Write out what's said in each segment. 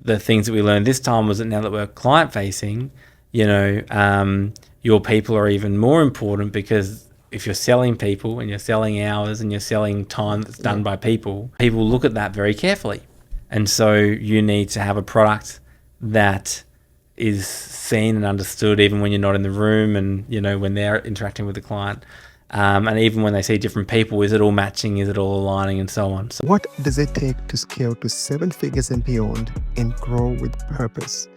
the things that we learned this time was that now that we're client facing, your people are even more important, because if you're selling people and you're selling hours and you're selling time that's done by people look at that very carefully. And so you need to have a product that is seen and understood even when you're not in the room, and, when they're interacting with the client. And even when they see different people, is it all matching? Is it all aligning, and so on? So what does it take to scale to 7 figures and beyond and grow with purpose?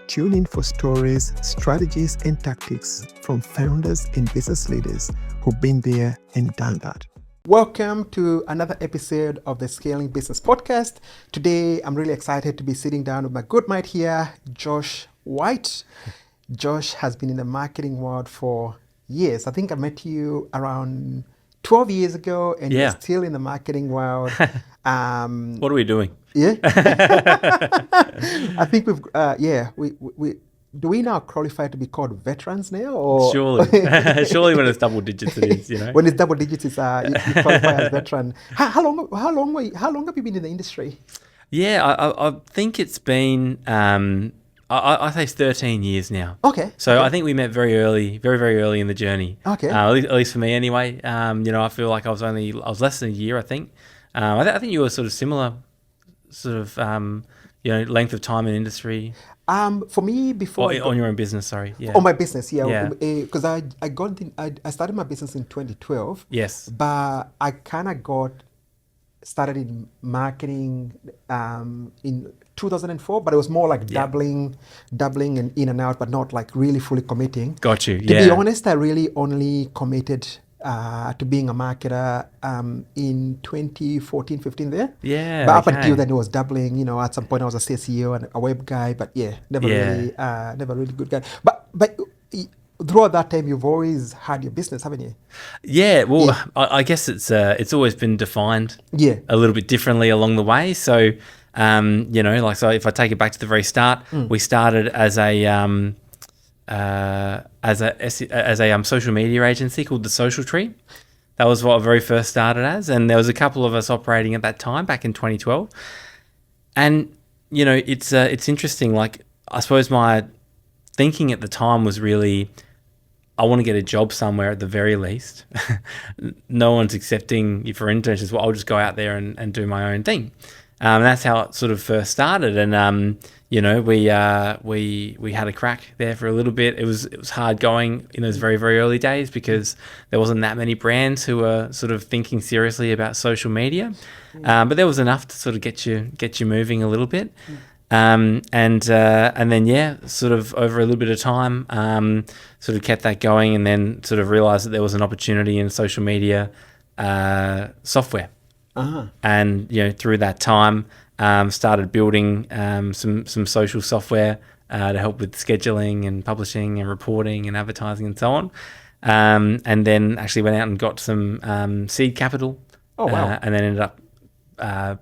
Tune in for stories, strategies, and tactics from founders and business leaders who've been there and done that. Welcome to another episode of the Scaling Business Podcast. Today, I'm really excited to be sitting down with my good mate here, Josh White. Josh has been in the marketing world for years. I think I met you around 12 years ago, and you're still in the marketing world. What are we doing? Yeah. I think we do we now qualify to be called veterans now? Or? Surely when it's double digits it is, When it's double digits, it's you qualify as veteran. How long have you been in the industry? Yeah, I think it's been I say 13 years now. Okay. So I think we met very early, very, very early in the journey. Okay. At least for me anyway. I feel like I was less than a year, I think. I think you were sort of similar, length of time in industry. For me, before on your own business, sorry. Yeah. On my business, because I started my business in 2012. Yes. But I kind of started in marketing in 2004, but it was more like dabbling and in and out, but not like really fully committing. Got you. To be honest, I really only committed to being a marketer in 2014, 15 there. Yeah. But up until then, it was dabbling. At some point, I was a SEO and a web guy, but never really good guy. But throughout that time, you've always had your business, haven't you? Yeah. Well, I guess it's always been defined. A little bit differently along the way. So, so if I take it back to the very start, we started as a social media agency called The Social Tree. That was what I very first started as, and there was a couple of us operating at that time back in 2012. And it's interesting. Like, I suppose my thinking at the time was really, I want to get a job somewhere at the very least. No one's accepting you for internships. Well, I'll just go out there and do my own thing. And that's how it sort of first started. And we had a crack there for a little bit. It was hard going in those very, very early days, because there wasn't that many brands who were sort of thinking seriously about social media. But there was enough to sort of get you moving a little bit. And then sort of over a little bit of time, sort of kept that going, and then sort of realized that there was an opportunity in social media software. Uh-huh. And through that time, started building some social software to help with scheduling and publishing and reporting and advertising and so on. And then actually went out and got some seed capital. Oh wow! And then ended up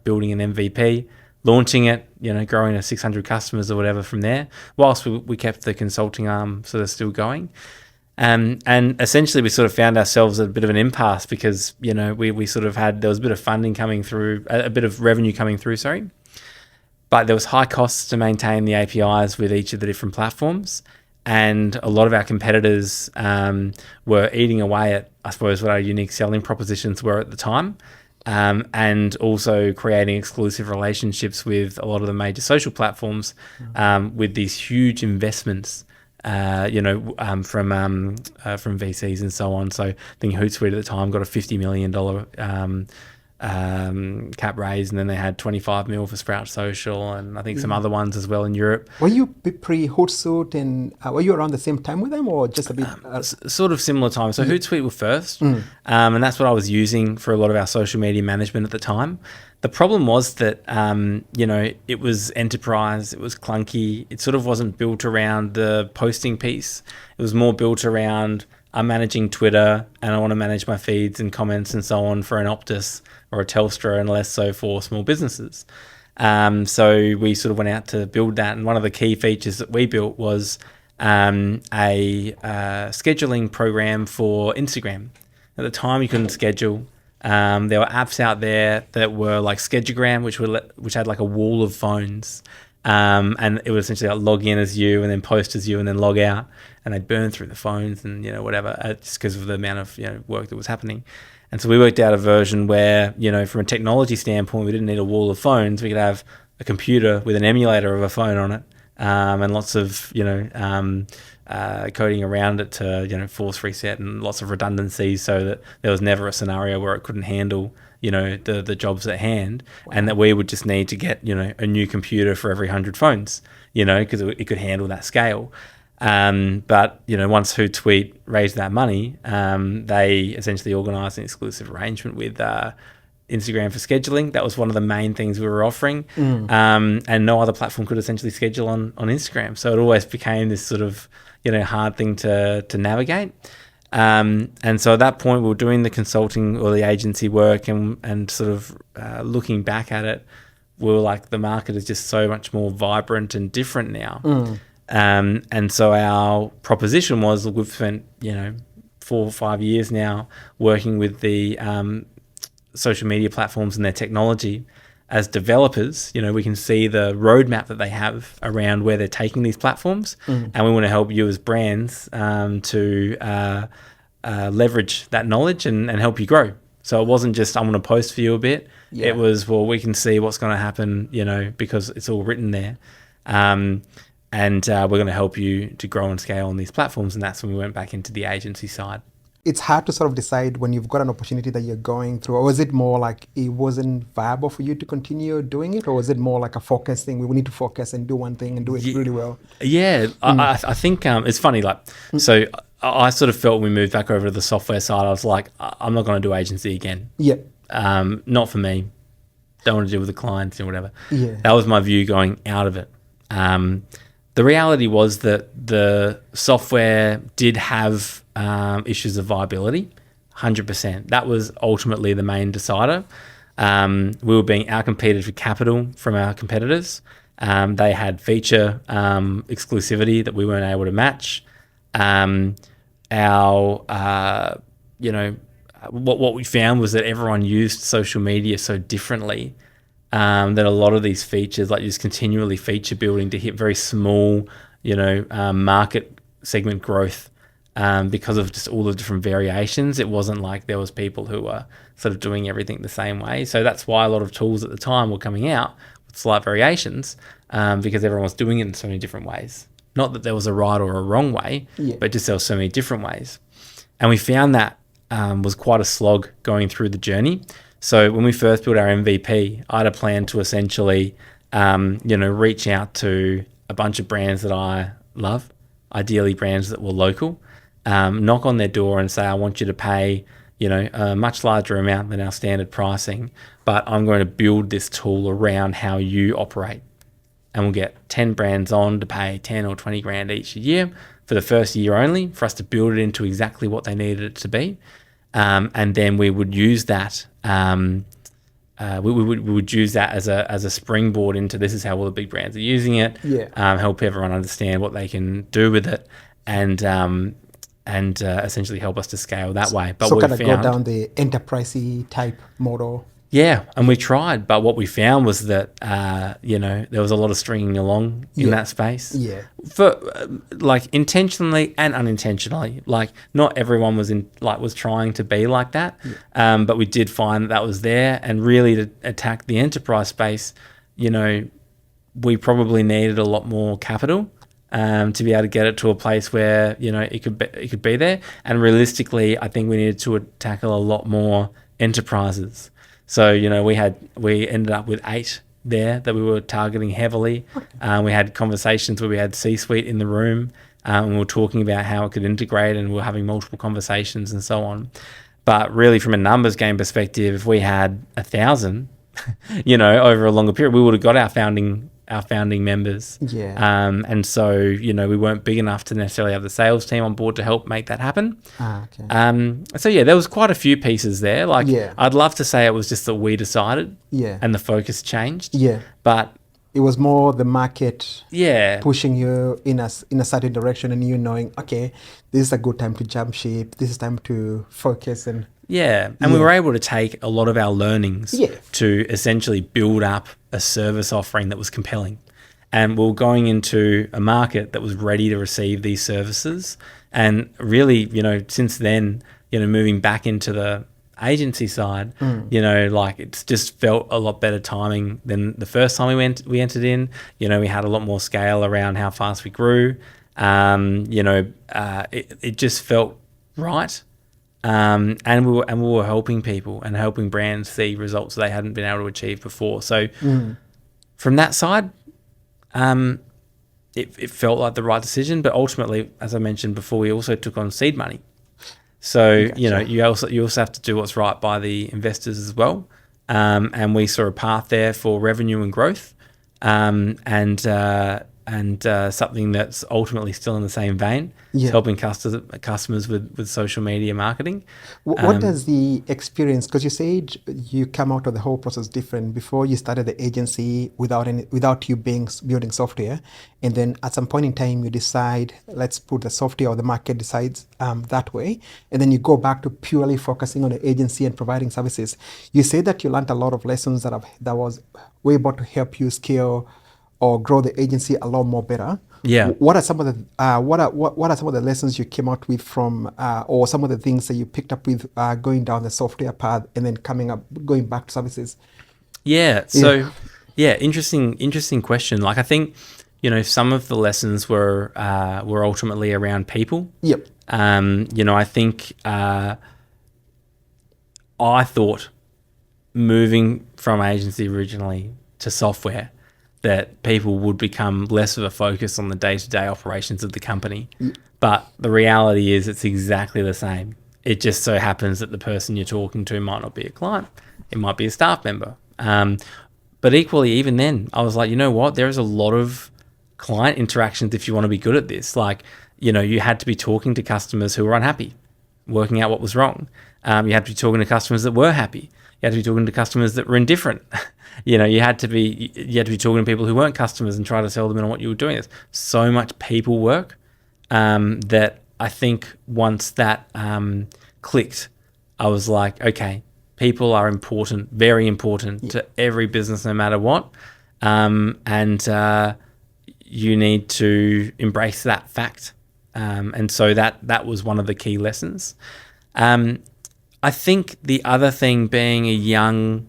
building an MVP, launching it, growing to 600 customers or whatever from there, whilst we kept the consulting arm sort of still going. And essentially we sort of found ourselves at a bit of an impasse, because, we sort of there was a bit of funding coming through, a bit of revenue coming through, but there was high costs to maintain the APIs with each of the different platforms. And a lot of our competitors were eating away at, I suppose, what our unique selling propositions were at the time. And also creating exclusive relationships with a lot of the major social platforms, with these huge investments, from VCs and so on. So I think Hootsuite at the time got a $50 million cap raise, and then they had 25 mil for Sprout Social, and I think some other ones as well in Europe. Were you pre-Hootsuite, and were you around the same time with them, or just a bit? Sort of similar time. So Hootsuite were first, and that's what I was using for a lot of our social media management at the time. The problem was that, it was enterprise, it was clunky. It sort of wasn't built around the posting piece. It was more built around, I'm managing Twitter and I want to manage my feeds and comments and so on for an Optus or a Telstra, and less so for small businesses. So we sort of went out to build that. And one of the key features that we built was a scheduling program for Instagram. At the time, you couldn't schedule. There were apps out there that were like Schedugram, which had like a wall of phones, And it would essentially like log in as you and then post as you and then log out, and they'd burn through the phones and, whatever, just because of the amount of, work that was happening. And so we worked out a version where, from a technology standpoint, we didn't need a wall of phones. We could have a computer with an emulator of a phone on it, and lots of, coding around it to, force reset and lots of redundancies, so that there was never a scenario where it couldn't handle, the jobs at hand. Wow. And that we would just need to get, a new computer for every 100 phones, because it could handle that scale. But, once Hootsuite raised that money, they essentially organised an exclusive arrangement with Instagram for scheduling. That was one of the main things we were offering. And no other platform could essentially schedule on Instagram. So it always became this sort of, hard thing to navigate. And so at that point, we were doing the consulting or the agency work and sort of looking back at it, we were like, the market is just so much more vibrant and different now. And so our proposition was, look, we've spent, 4 or 5 years now working with the social media platforms and their technology. As developers, we can see the roadmap that they have around where they're taking these platforms, and we want to help you as brands to leverage that knowledge and help you grow. So it wasn't just, I'm going to post for you a bit. Yeah. It was, well, we can see what's going to happen, because it's all written there. And we're going to help you to grow and scale on these platforms. And that's when we went back into the agency side. It's hard to sort of decide when you've got an opportunity that you're going through, or is it more like it wasn't viable for you to continue doing it, or is it more like a focus thing? We need to focus and do one thing and do it really well. Yeah, I think it's funny. So I sort of felt when we moved back over to the software side, I was like, I'm not going to do agency again. Yeah. Not for me. Don't want to deal with the clients and whatever. Yeah. That was my view going out of it. The reality was that the software did have issues of viability, 100%. That was ultimately the main decider. We were being outcompeted for capital from our competitors. They had feature exclusivity that we weren't able to match. What we found was that everyone used social media so differently. That a lot of these features, like just continually feature building to hit very small, market segment growth, because of just all the different variations. It wasn't like there was people who were sort of doing everything the same way. So that's why a lot of tools at the time were coming out with slight variations, because everyone was doing it in so many different ways. Not that there was a right or a wrong way, but just there were so many different ways. And we found that was quite a slog going through the journey. So when we first built our MVP, I had a plan to essentially, reach out to a bunch of brands that I love, ideally brands that were local, knock on their door and say, I want you to pay, a much larger amount than our standard pricing, but I'm going to build this tool around how you operate. And we'll get 10 brands on to pay 10 or 20 grand each a year for the first year only, for us to build it into exactly what they needed it to be. And then we would use that. We would use that as a springboard into, this is how all the big brands are using it. Help everyone understand what they can do with it, and essentially help us to scale that way. But so kind of go down the enterprisey type model. Yeah, and we tried, but what we found was that there was a lot of stringing along in that space. Yeah, for intentionally and unintentionally. Not everyone was trying to be like that, but we did find that was there. And really, to attack the enterprise space, we probably needed a lot more capital to be able to get it to a place where it could be there. And realistically, I think we needed to tackle a lot more enterprises. So, we ended up with 8 there that we were targeting heavily. We had conversations where we had C-suite in the room, and we were talking about how it could integrate, and we were having multiple conversations and so on. But really, from a numbers game perspective, if we had 1,000, over a longer period, we would have got our founding members. And so, we weren't big enough to necessarily have the sales team on board to help make that happen. So there was quite a few pieces there. I'd love to say it was just that we decided and the focus changed. But it was more the market pushing you in a certain direction, and you knowing, okay, this is a good time to jump ship. This is time to focus. And we were able to take a lot of our learnings to essentially build up a service offering that was compelling. and we were going into a market that was ready to receive these services. And really, since then, moving back into the agency side, like it's just felt a lot better timing than the first time we entered in. We had a lot more scale around how fast we grew. It just felt right. And we were helping people and helping brands see results they hadn't been able to achieve before. So from that side, it felt like the right decision. But ultimately, as I mentioned before, we also took on seed money. So, Gotcha. you also have to do what's right by the investors as well. And we saw a path there for revenue and growth, and something that's ultimately still in the same vein, Yeah. helping customers with social media marketing. What does the experience, because you said you come out of the whole process different before you started the agency without you building software, and then at some point in time you decide, let's put the software, or the market decides that way, and then you go back to purely focusing on the agency and providing services. You say that you learned a lot of lessons that was way able to help you scale or grow the agency a lot more better. Yeah. What are some of the what are some of the lessons you came out with from, or some of the things that you picked up with going down the software path and then going back to services? Yeah. So, interesting question. Like, I think, some of the lessons were ultimately around people. Yep. I think I thought moving from agency originally to software, that people would become less of a focus on the day-to-day operations of the company. But the reality is it's exactly the same. It just so happens that the person you're talking to might not be a client. It might be a staff member. But equally, even then, I was like, you know what? There is a lot of client interactions if you want to be good at this. Like, you had to be talking to customers who were unhappy, working out what was wrong. You had to be talking to customers that were happy. You had to be talking to customers that were indifferent. You had to be talking to people who weren't customers and try to sell them in on what you were doing. There's so much people work that I think once that clicked, I was like, okay, people are important, very important to every business, no matter what. And you need to embrace that fact. And so that was one of the key lessons. I think the other thing, being a young,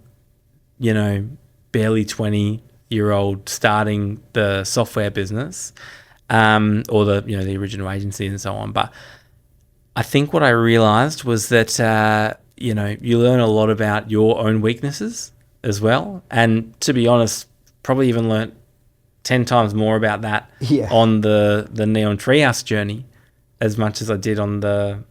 barely 20-year-old starting the software business, or the original agency and so on. But I think what I realized was that, you learn a lot about your own weaknesses as well. And to be honest, probably even learnt 10 times more about that on the Neon Treehouse journey as much as I did on the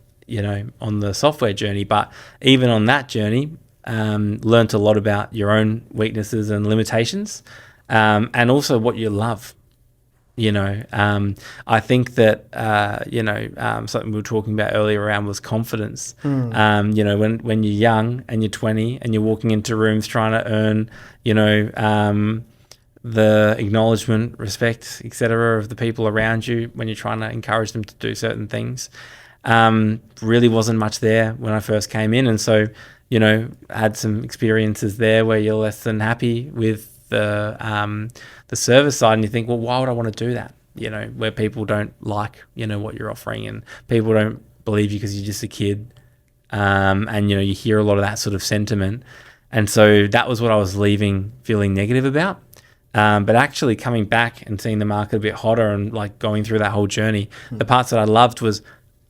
software journey. But even on that journey, learnt a lot about your own weaknesses and limitations, and also what you love. I think that something we were talking about earlier around was confidence. When you're young and you're 20 and you're walking into rooms trying to earn the acknowledgement, respect, etc. of the people around you, when you're trying to encourage them to do certain things, really wasn't much there when I first came in. And so, had some experiences there where you're less than happy with the service side, and you think, well, why would I want to do that? Where people don't like, what you're offering, and people don't believe you because you're just a kid. And, you hear a lot of that sort of sentiment. And so that was what I was leaving feeling negative about. But actually coming back and seeing the market a bit hotter and like going through that whole journey, the parts that I loved was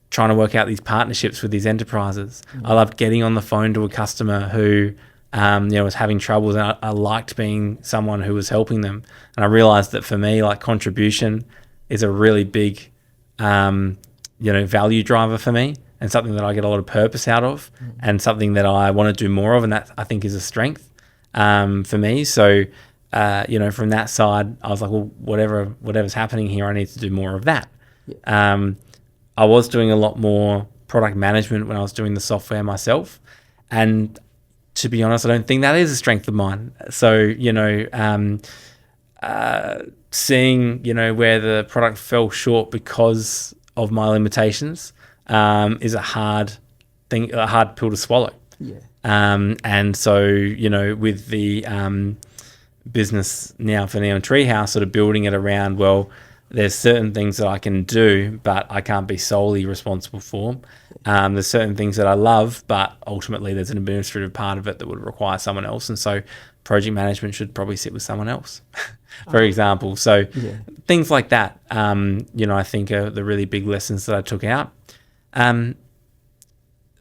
trying to work out these partnerships with these enterprises. I loved getting on the phone to a customer who, was having troubles, and I liked being someone who was helping them. And I realized that for me, like, contribution is a really big, value driver for me, and something that I get a lot of purpose out of, and something that I want to do more of, and that I think is a strength for me. So, from that side, I was like, well, whatever's happening here, I need to do more of that. I was doing a lot more product management when I was doing the software myself, and to be honest, I don't think that is a strength of mine. So, seeing, where the product fell short because of my limitations is a hard pill to swallow. Yeah. And so, with the business now for Neon Treehouse, sort of building it around, well, there's certain things that I can do, but I can't be solely responsible for. There's certain things that I love, but ultimately there's an administrative part of it that would require someone else. And so project management should probably sit with someone else, for example. So things like that, I think are the really big lessons that I took out.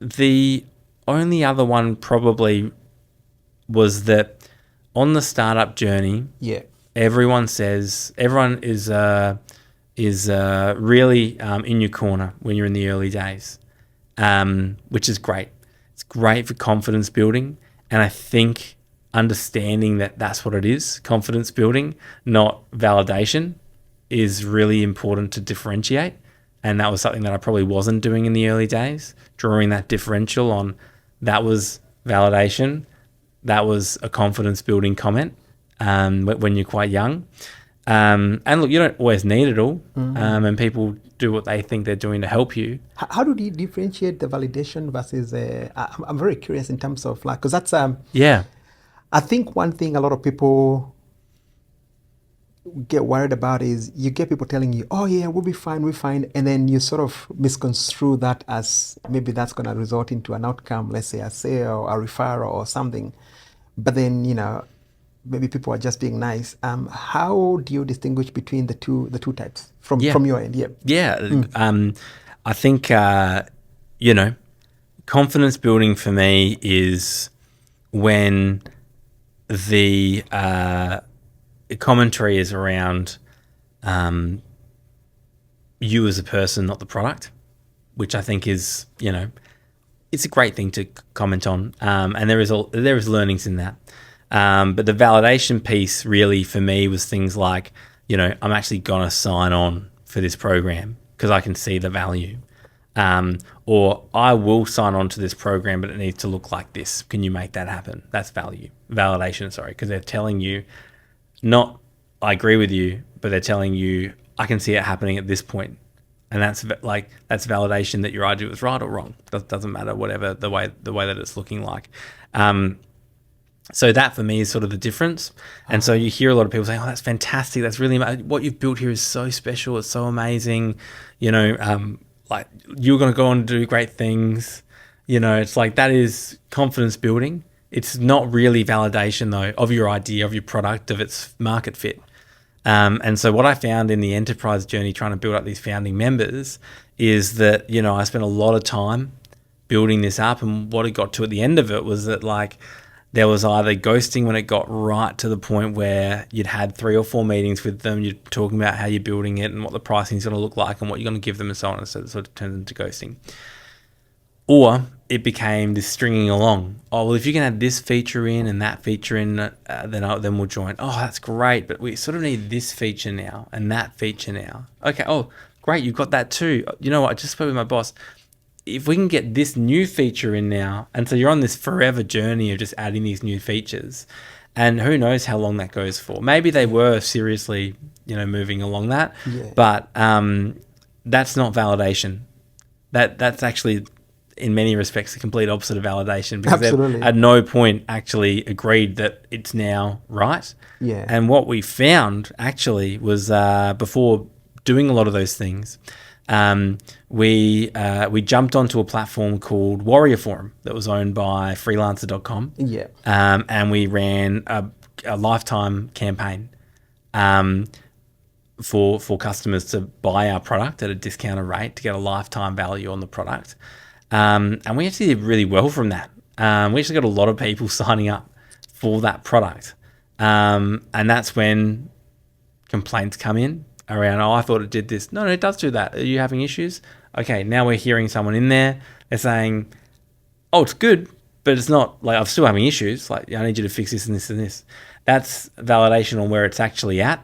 The only other one probably was that on the startup journey, everyone is really in your corner when you're in the early days, which is great. It's great for confidence building, and I think understanding that that's what it is, confidence building, not validation, is really important to differentiate. And that was something that I probably wasn't doing in the early days, drawing that differential on that was validation, that was a confidence building comment when you're quite young. And look, you don't always need it all, and people do what they think they're doing to help you. How do you differentiate the validation versus, I'm very curious in terms of like, because that's, I think one thing a lot of people get worried about is you get people telling you, oh yeah, we'll be fine. And then you sort of misconstrue that as maybe that's going to result into an outcome, let's say a sale or a referral or something. But then, maybe people are just being nice. How do you distinguish between the two types from your end? I think, confidence building for me is when the commentary is around you as a person, not the product, which I think is, it's a great thing to comment on. And there is learnings in that. But the validation piece really for me was things like, I'm actually going to sign on for this program because I can see the value. Or I will sign on to this program, but it needs to look like this. Can you make that happen? That's validation, because they're telling you, not I agree with you, but they're telling you I can see it happening at this point. And that's validation that your idea was right or wrong. Doesn't matter, whatever the way that it's looking like. So that for me is sort of the difference. And so you hear a lot of people saying, oh, that's fantastic. That's really, what you've built here is so special. It's so amazing. Like you're going to go on and do great things. It's like that is confidence building. It's not really validation though of your idea, of your product, of its market fit. And so what I found in the enterprise journey trying to build up these founding members is that, I spent a lot of time building this up, and what it got to at the end of it was that like there was either ghosting when it got right to the point where you'd had 3 or 4 meetings with them, you're talking about how you're building it and what the pricing is going to look like and what you're going to give them and so on, and so it sort of turned into ghosting. Or it became this stringing along. Oh, well, if you can add this feature in and that feature in, then we'll join. Oh, that's great, but we sort of need this feature now and that feature now. Okay, oh, great, you've got that too. You know what, I just spoke with my boss. If we can get this new feature in now, and so you're on this forever journey of just adding these new features, and who knows how long that goes for. Maybe they were seriously, moving along that, but that's not validation. That's actually, in many respects, the complete opposite of validation, because they at no point actually agreed that it's now right. Yeah. And what we found actually was before doing a lot of those things, we jumped onto a platform called Warrior Forum that was owned by freelancer.com. Yeah. And we ran a lifetime campaign for customers to buy our product at a discounted rate to get a lifetime value on the product. And we actually did really well from that. We actually got a lot of people signing up for that product. And that's when complaints come in around, oh, I thought it did this. No, it does do that. Are you having issues? Okay, now we're hearing someone in there. They're saying, oh, it's good, but it's not, like, I'm still having issues. Like, I need you to fix this and this and this. That's validation on where it's actually at.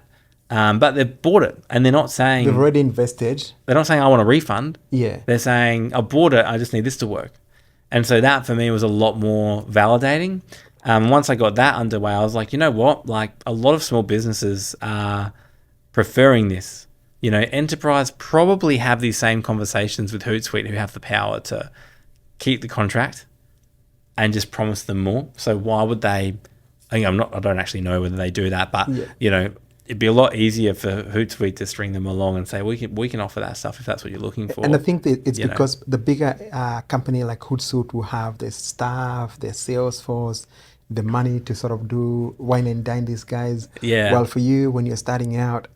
But they've bought it, and they're not saying... They've already invested. They're not saying, I want a refund. Yeah. They're saying, I bought it, I just need this to work. And so that, for me, was a lot more validating. Once I got that underway, I was like, you know what? Like, a lot of small businesses are preferring this. Enterprise probably have these same conversations with Hootsuite, who have the power to keep the contract and just promise them more. So why would they I don't actually know whether they do that, but Yeah. it'd be a lot easier for Hootsuite to string them along and say, we can offer that stuff if that's what you're looking for. And I think that it's you know. because the bigger company like Hootsuite will have the staff, their sales force, the money to sort of do wine and dine these guys. Yeah. Well, for you, when you're starting out,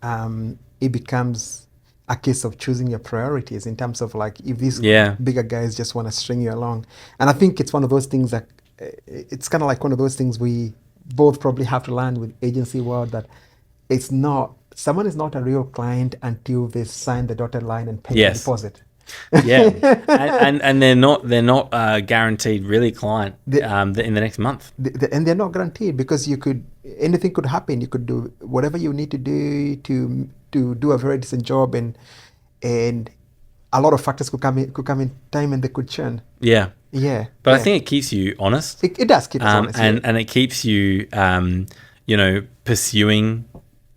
it becomes a case of choosing your priorities in terms of like if these bigger guys just want to string you along. And I think it's one of those things that it's kind of like one of those things we both probably have to learn with agency world, that it's not, someone is not a real client until they sign the dotted line and pay the deposit. Yeah, and they're not guaranteed really client in the next month. And they're not guaranteed because anything could happen. You could do whatever you need to do to do a very decent job, and a lot of factors could come in time, and they could churn. Yeah. But I think it keeps you honest. It does keep us honest. And it keeps you pursuing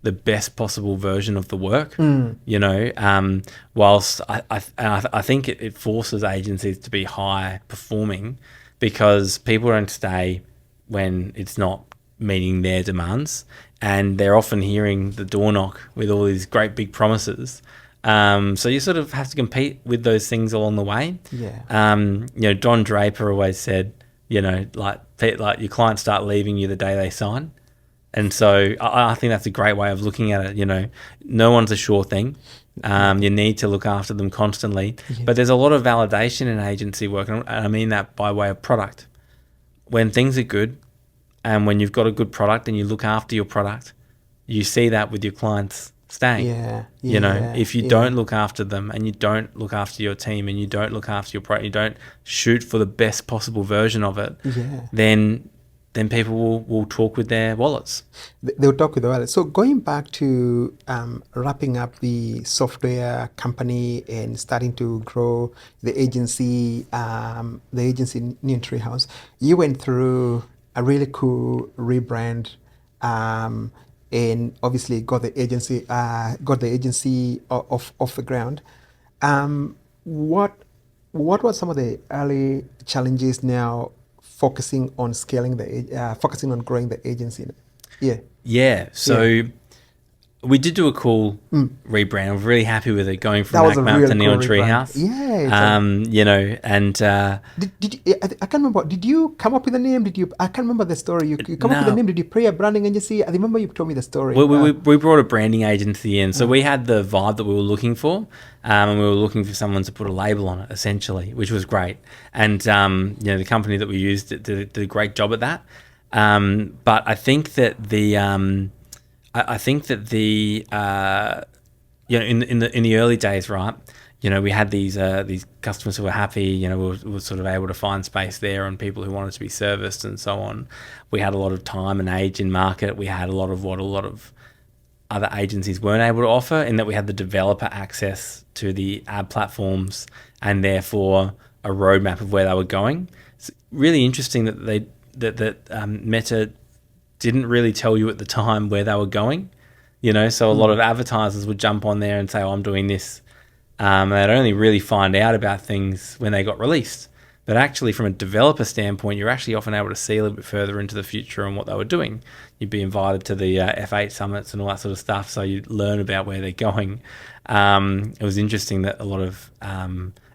the best possible version of the work. Whilst I think it forces agencies to be high performing, because people don't stay when it's not meeting their demands, and they're often hearing the door knock with all these great big promises. So you sort of have to compete with those things along the way. Don Draper always said, like your clients start leaving you the day they sign. And so I think that's a great way of looking at it. No one's a sure thing. You need to look after them constantly. But there's a lot of validation in agency work, and I mean that by way of product. When things are good, and when you've got a good product and you look after your product, you see that with your clients staying. If you don't look after them, and you don't look after your team, and you don't look after your product, you don't shoot for the best possible version of it, then people will talk with their wallets. They'll talk with their wallets. So going back to wrapping up the software company and starting to grow the agency Neon Treehouse, you went through a really cool rebrand, and obviously got the agency off the ground. What were some of the early challenges now? Focusing on growing the agency. So we did do a cool rebrand. I'm really happy with it, going from MacMap to Neon Treehouse. I can't remember. Did you come up with a name? I can't remember the story. You come up with a name. Did you pray a branding agency? I remember you told me the story. We brought a branding agency in, so we had the vibe that we were looking for, and we were looking for someone to put a label on it, essentially, which was great. And the company that we used did a great job at that. But I think that in the early days, right? We had these customers who were happy. We were sort of able to find space there, and people who wanted to be serviced and so on. We had a lot of time and age in market. We had a lot of what a lot of other agencies weren't able to offer, in that we had the developer access to the ad platforms, and therefore a roadmap of where they were going. It's really interesting that Meta didn't really tell you at the time where they were going. So a lot of advertisers would jump on there and say, I'm doing this. And they'd only really find out about things when they got released. But actually, from a developer standpoint, you're actually often able to see a little bit further into the future and what they were doing. You'd be invited to the F8 summits and all that sort of stuff, so you'd learn about where they're going. It was interesting that a lot of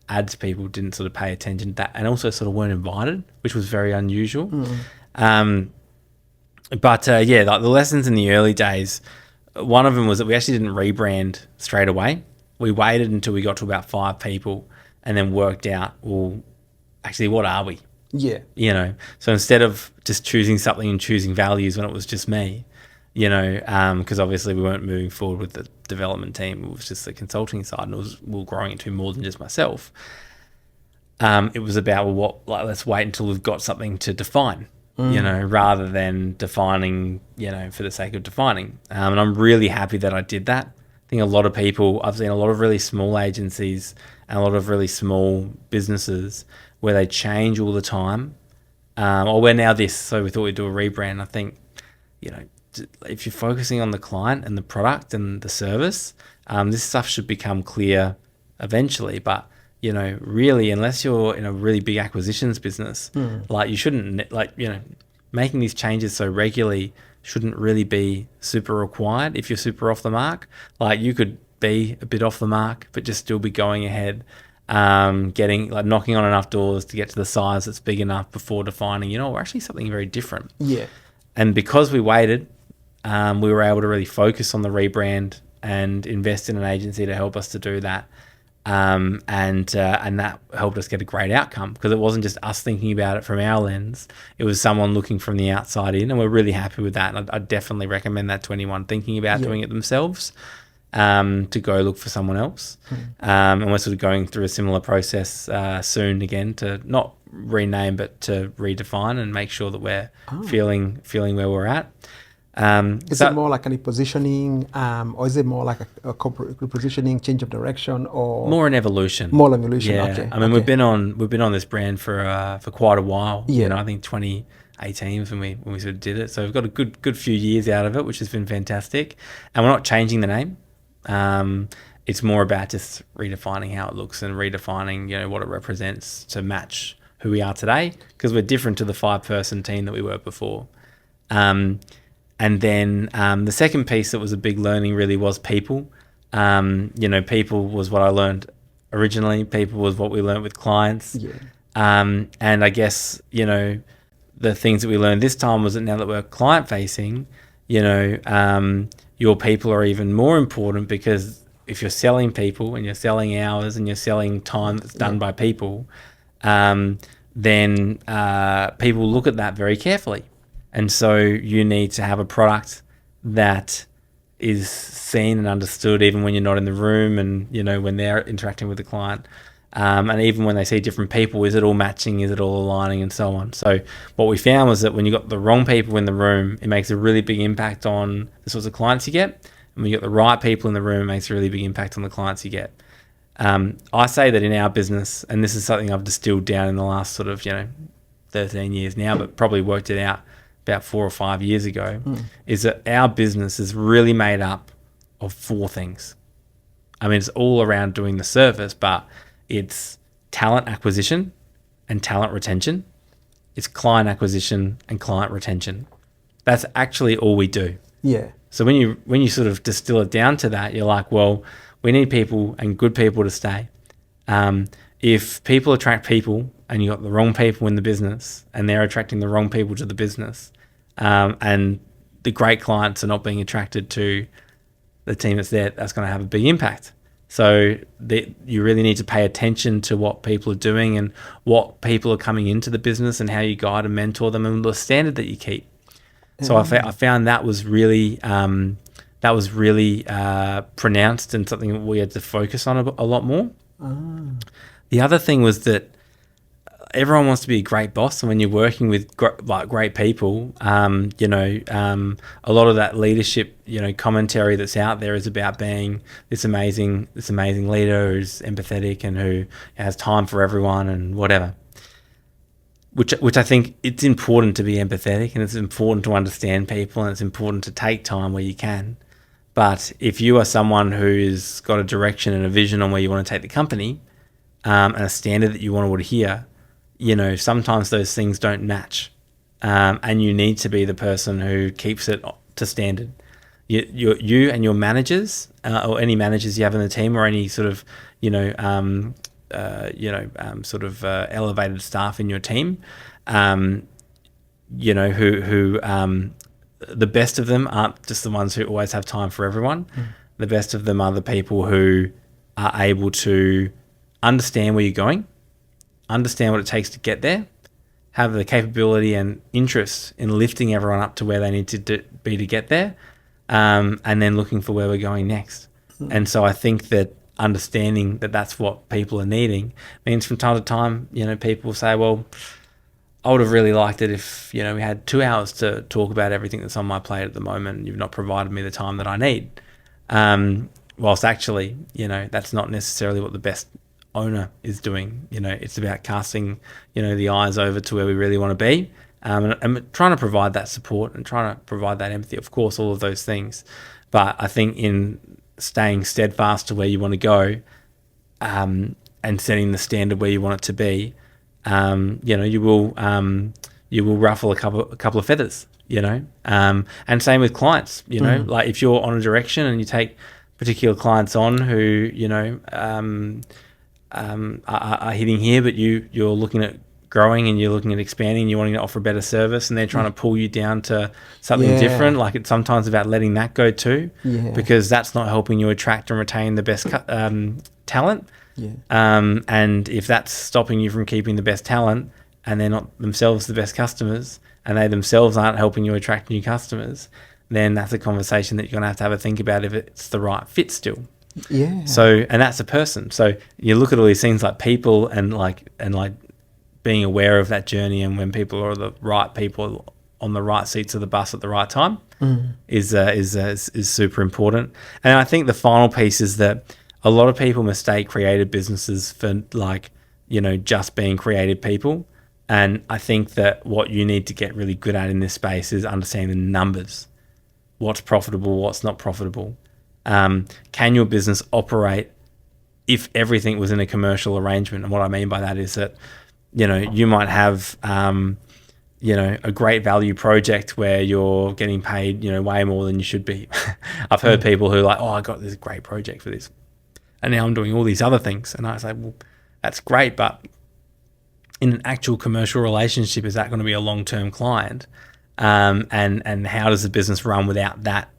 ads people didn't sort of pay attention to that, and also sort of weren't invited, which was very unusual. But the lessons in the early days, one of them was that we actually didn't rebrand straight away. We waited until we got to about 5 people and then worked out, well, actually, what are we? So instead of just choosing something and choosing values when it was just me, because obviously we weren't moving forward with the development team. It was just the consulting side, and we were growing into more than just myself. It was about, let's wait until we've got something to define. Rather than defining, for the sake of defining. And I'm really happy that I did that. I think I've seen a lot of really small agencies and a lot of really small businesses where they change all the time. We're now this, so we thought we'd do a rebrand. I think, if you're focusing on the client and the product and the service, this stuff should become clear eventually. But really, unless you're in a really big acquisitions business, you shouldn't, making these changes so regularly shouldn't really be super required if you're super off the mark. Like, you could be a bit off the mark, but just still be going ahead, knocking on enough doors to get to the size that's big enough before defining, we're actually something very different. Yeah. And because we waited, we were able to really focus on the rebrand and invest in an agency to help us to do that. And that helped us get a great outcome, because it wasn't just us thinking about it from our lens. It was someone looking from the outside in, and we're really happy with that. And I'd definitely recommend that to anyone thinking about doing it themselves, to go look for someone else. And we're sort of going through a similar process soon again, to not rename but to redefine and make sure that we're feeling where we're at. Is it more like a repositioning, or is it more like a corporate repositioning, change of direction, or more an evolution? More evolution. Yeah. Okay. I mean, we've been on this brand for quite a while. Yeah. I think 2018 was when we sort of did it. So we've got a good few years out of it, which has been fantastic. And we're not changing the name. It's more about just redefining how it looks and redefining, what it represents to match who we are today, because we're different to the 5-person team that we were before. And then the second piece that was a big learning really was people. People was what I learned originally. People was what we learned with clients. Yeah. And I guess, the things that we learned this time was that now that we're client facing, your people are even more important, because if you're selling people and you're selling hours and you're selling time that's done by people, then people look at that very carefully. And so you need to have a product that is seen and understood even when you're not in the room, and, when they're interacting with the client. And even when they see different people, is it all matching? Is it all aligning? And so on. So what we found was that when you got the wrong people in the room, it makes a really big impact on the sorts of clients you get. And when you got the right people in the room, it makes a really big impact on the clients you get. I say that in our business, and this is something I've distilled down in the last sort of, 13 years now, but probably worked it out about 4 or 5 years ago, is that our business is really made up of 4 things. I mean, it's all around doing the service, but it's talent acquisition and talent retention. It's client acquisition and client retention. That's actually all we do. Yeah. So when you sort of distill it down to that, you're like, well, we need people and good people to stay. If people attract people and you got the wrong people in the business and they're attracting the wrong people to the business, and the great clients are not being attracted to the team that's there, that's going to have a big impact. So you really need to pay attention to what people are doing and what people are coming into the business and how you guide and mentor them and the standard that you keep. So I found that was really pronounced and something that we had to focus on a lot more. The other thing was that everyone wants to be a great boss, and when you're working with great people, a lot of that leadership, commentary that's out there is about being this amazing leader who's empathetic and who has time for everyone and whatever. Which I think it's important to be empathetic, and it's important to understand people, and it's important to take time where you can. But if you are someone who's got a direction and a vision on where you want to take the company, and a standard that you want to adhere, sometimes those things don't match, and you need to be the person who keeps it to standard. You and your managers, or any managers you have in the team, or any sort of elevated staff in your team, who the best of them aren't just the ones who always have time for everyone. The best of them are the people who are able to understand where you're going, understand what it takes to get there, have the capability and interest in lifting everyone up to where they need to be to get there, and then looking for where we're going next. And so I think that understanding that that's what people are needing means from time to time, people say, well, I would have really liked it if, we had 2 hours to talk about everything that's on my plate at the moment, and you've not provided me the time that I need. Whilst actually, that's not necessarily what the best owner is doing. It's about casting, the eyes over to where we really want to be, and trying to provide that support and trying to provide that empathy, of course, all of those things. But I think in staying steadfast to where you want to go, and setting the standard where you want it to be, you will you will ruffle a couple of feathers, you know. And same with clients, you know, like if you're on a direction and you take particular clients on who, you know, are hitting here, but you're looking at growing and you're looking at expanding, you're wanting to offer better service, and they're trying to pull you down to something different. Like it's sometimes about letting that go too, because that's not helping you attract and retain the best talent. And if that's stopping you from keeping the best talent, and they're not themselves the best customers, and they themselves aren't helping you attract new customers, then that's a conversation that you're going to have a think about if it's the right fit still. So, and that's a person. So you look at all these things like people and like being aware of that journey, and when people are the right people on the right seats of the bus at the right time is super important. And I think the final piece is that a lot of people mistake creative businesses for like, you know, just being creative people. And I think that what you need to get really good at in this space is understanding the numbers. What's profitable, what's not profitable. Can your business operate if everything was in a commercial arrangement? And what I mean by that is that, you know, you might have, you know, a great value project where you're getting paid, you know, way more than you should be. I've heard people who are like, oh, I got this great project for this, and now I'm doing all these other things. And I was like, well, that's great, but in an actual commercial relationship, is that going to be a long-term client? And how does the business run without that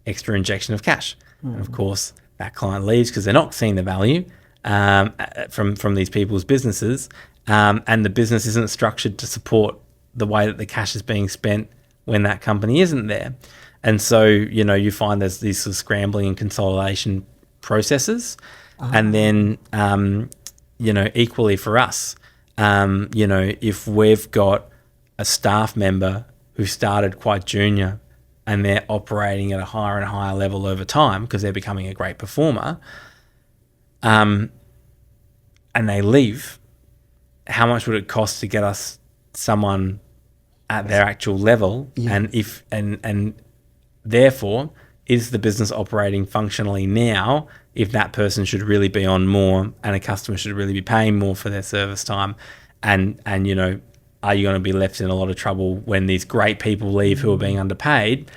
extra injection of cash? And of course, that client leaves because they're not seeing the value from these people's businesses, and the business isn't structured to support the way that the cash is being spent when that company isn't there. And so, you know, you find there's these sort of scrambling and consolidation processes. And then, you know, equally for us, you know, if we've got a staff member who started quite junior and they're operating at a higher and higher level over time because they're becoming a great performer, and they leave, how much would it cost to get us someone at their actual level? And therefore, is the business operating functionally now if that person should really be on more and a customer should really be paying more for their service time? And you know, are you going to be left in a lot of trouble when these great people leave who are being underpaid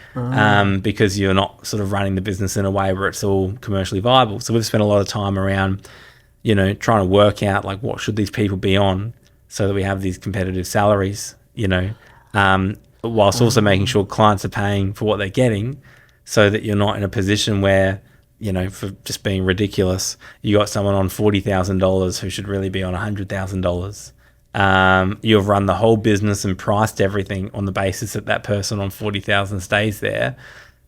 because you're not sort of running the business in a way where it's all commercially viable? So we've spent a lot of time around, you know, trying to work out like what should these people be on so that we have these competitive salaries, you know, whilst also making sure clients are paying for what they're getting, so that you're not in a position where, you know, for just being ridiculous, you got someone on $40,000 who should really be on $100,000. You've run the whole business and priced everything on the basis that that person on 40,000 stays there.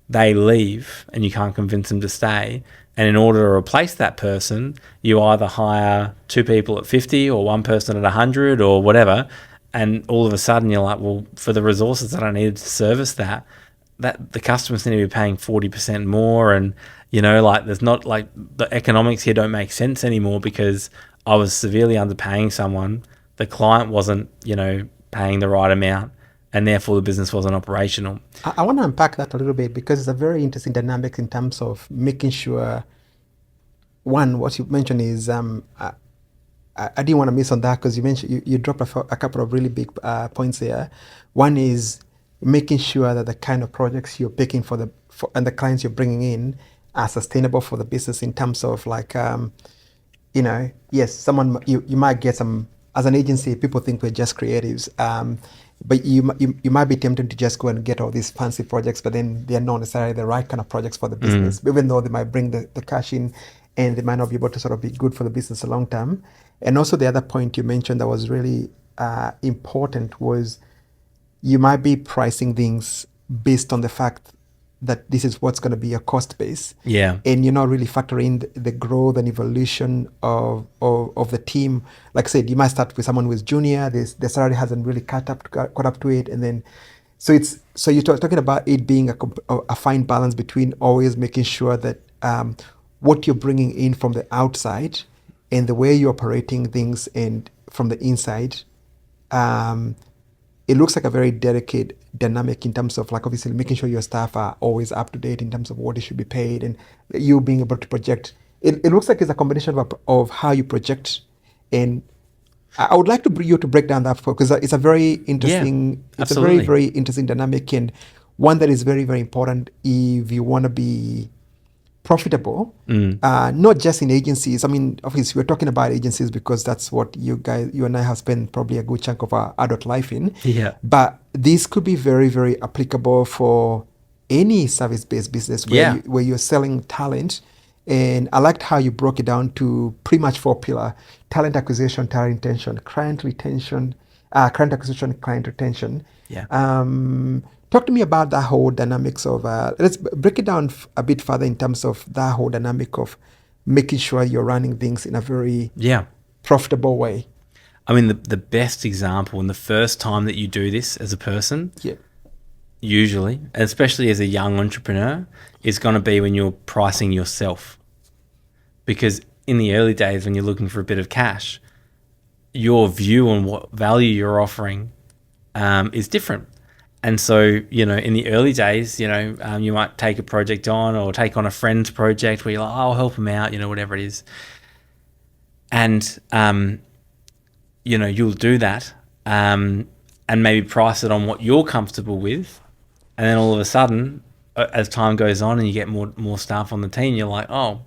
They leave and you can't convince them to stay. And in order to replace that person, you either hire two people at 50 or one person at 100 or whatever. And all of a sudden you're like, well, for the resources that I needed to service that the customers need to be paying 40% more. And, you know, like there's not like the economics here don't make sense anymore because I was severely underpaying someone. The client wasn't, you know, paying the right amount, and therefore the business wasn't operational. I want to unpack that a little bit because it's a very interesting dynamic in terms of making sure, one, what you mentioned is, I didn't want to miss on that because you mentioned, you dropped a couple of really big points there. One is making sure that the kind of projects you're picking and the clients you're bringing in are sustainable for the business in terms of like, you know, yes, you might get some, as an agency, people think we're just creatives, but you might be tempted to just go and get all these fancy projects, but then they're not necessarily the right kind of projects for the business, even though they might bring the cash in and they might not be able to sort of be good for the business long term. And also the other point you mentioned that was really important was you might be pricing things based on the fact that this is what's going to be your cost base. Yeah. And you're not really factoring the growth and evolution of the team. Like I said, you might start with someone who is junior, their salary hasn't really caught up to it. And then, so you're talking about it being a fine balance between always making sure that what you're bringing in from the outside and the way you're operating things and from the inside, it looks like a very delicate dynamic in terms of like obviously making sure your staff are always up to date in terms of what they should be paid and you being able to project. It looks like it's a combination of how you project and I would like to bring you to break down that because it's a very interesting, it's a very, absolutely. very interesting dynamic, and one that is very, very important if you want to be profitable, not just in agencies. I mean, obviously, we're talking about agencies because that's what you and I have spent probably a good chunk of our adult life in. Yeah. But this could be very, very applicable for any service-based business where Yeah. where you're selling talent. And I liked how you broke it down to pretty much 4 pillars: talent acquisition, talent retention, client retention, client acquisition, client retention. Yeah. Talk to me about that whole dynamics of, let's break it down a bit further in terms of that whole dynamic of making sure you're running things in a very Yeah. profitable way. I mean, the best example and the first time that you do this as a person, Yeah. usually, especially as a young entrepreneur, is going to be when you're pricing yourself. Because in the early days, when you're looking for a bit of cash, your view on what value you're offering is different. And so, in the early days, you might take a project on or take on a friend's project where you're like, oh, I'll help them out, whatever it is. And, you'll do that and maybe price it on what you're comfortable with. And then all of a sudden, as time goes on and you get more staff on the team, you're like, oh,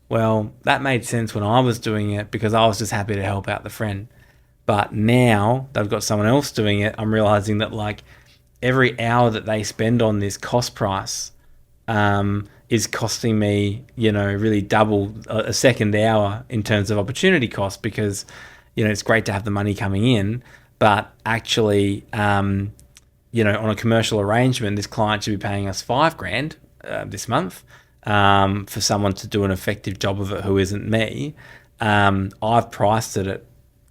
well, that made sense when I was doing it because I was just happy to help out the friend. But now they've got someone else doing it, I'm realizing that like every hour that they spend on this cost price is costing me, really double a second hour in terms of opportunity cost because, it's great to have the money coming in, but actually, on a commercial arrangement, this client should be paying us $5,000 this month for someone to do an effective job of it who isn't me. I've priced it at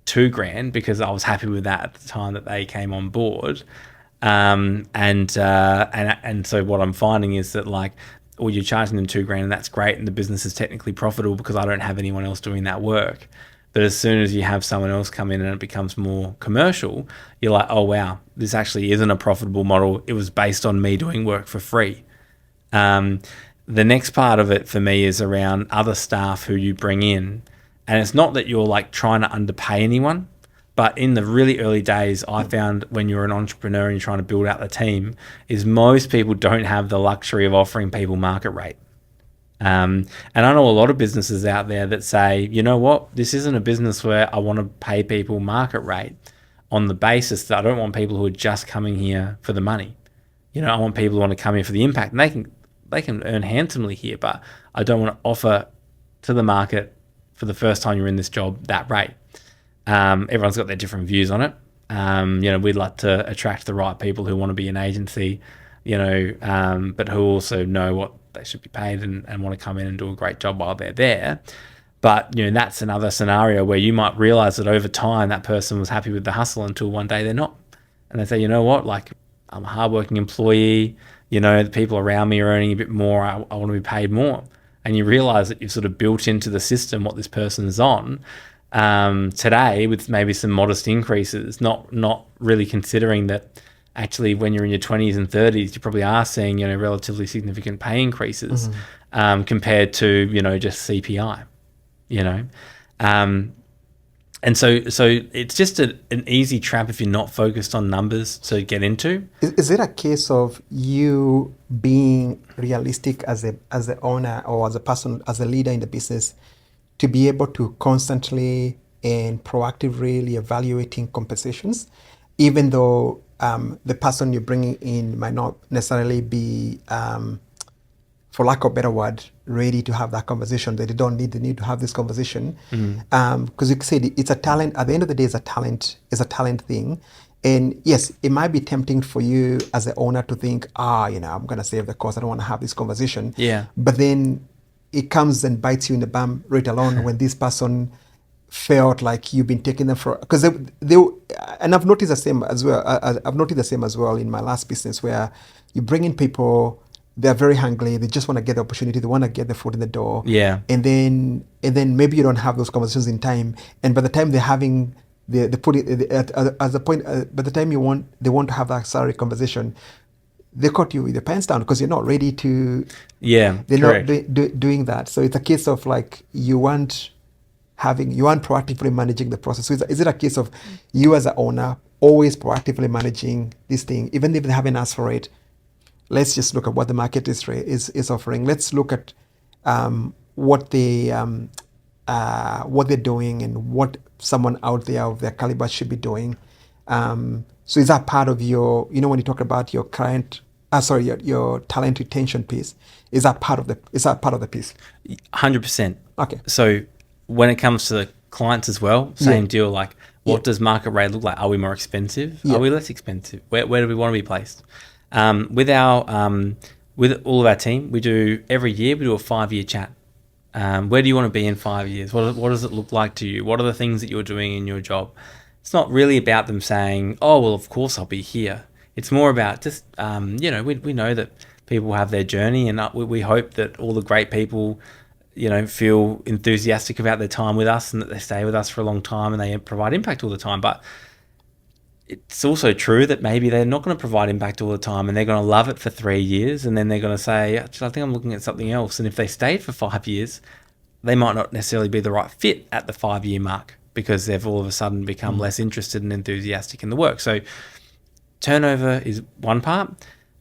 $2,000 because I was happy with that at the time that they came on board. And so what I'm finding is that like, well, you're charging them $2,000 and that's great. And the business is technically profitable because I don't have anyone else doing that work. But as soon as you have someone else come in and it becomes more commercial, you're like, oh, wow, this actually isn't a profitable model. It was based on me doing work for free. The next part of it for me is around other staff who you bring in. And it's not that you're like trying to underpay anyone, but in the really early days, I found when you're an entrepreneur and you're trying to build out the team, is most people don't have the luxury of offering people market rate. And I know a lot of businesses out there that say, you know what, this isn't a business where I want to pay people market rate on the basis that I don't want people who are just coming here for the money. I want people who want to come here for the impact, and they can earn handsomely here, but I don't want to offer to the market for the first time you're in this job that rate. Everyone's got their different views on it. We'd like to attract the right people who want to be an agency, but who also know what they should be paid and want to come in and do a great job while they're there. But, that's another scenario where you might realize that over time that person was happy with the hustle until one day they're not. And they say, you know what, like I'm a hardworking employee, the people around me are earning a bit more. I want to be paid more. And you realize that you've sort of built into the system what this person is on today with maybe some modest increases, not really considering that actually when you're in your 20s and 30s, you probably are seeing, relatively significant pay increases compared to, just CPI, and so it's just an easy trap if you're not focused on numbers to get into. Is it a case of you being realistic as the owner or as a person, as a leader in the business, to be able to constantly and proactively evaluating compensations, even though the person you're bringing in might not necessarily be, for lack of a better word, ready to have that conversation, that they don't need to have this conversation. Because you said it's a talent, at the end of the day, it's a talent thing. And yes, it might be tempting for you as an owner to think, I'm going to save the cost. I don't want to have this conversation. Yeah. But then it comes and bites you in the bum right along when this person felt like you've been taking them for, because they and I've noticed the same as well. I've noticed the same as well in my last business, where you bring in people, they're very hungry, they just want to get the opportunity, they want to get the foot in the door. Yeah. And then maybe you don't have those conversations in time, and by the time they're having they put it at the point, by the time they want to have that salary conversation, they caught you with your pants down because you're not ready to. Yeah, they're correct. not doing that. So it's a case of like you want you aren't proactively managing the process. So is it a case of you as an owner always proactively managing this thing, even if they haven't asked for it? Let's just look at what the market is offering. Let's look at what they're doing and what someone out there of their caliber should be doing. So is that part of your, when you talk about your client, your talent retention piece, is that part of the piece? 100%. Okay. So when it comes to the clients as well, same deal. Like, what does market rate look like? Are we more expensive? Yeah. Are we less expensive? Where do we want to be placed? With all of our team, every year we do a 5-year chat. Where do you want to be in 5 years? What does it look like to you? What are the things that you're doing in your job? It's not really about them saying, oh, well, of course I'll be here. It's more about just, we know that people have their journey, and we hope that all the great people, feel enthusiastic about their time with us and that they stay with us for a long time and they provide impact all the time. But it's also true that maybe they're not going to provide impact all the time and they're going to love it for 3 years, and then they're going to say, actually, I think I'm looking at something else. And if they stayed for 5 years, they might not necessarily be the right fit at the 5-year mark because they've all of a sudden become less interested and enthusiastic in the work. So turnover is one part,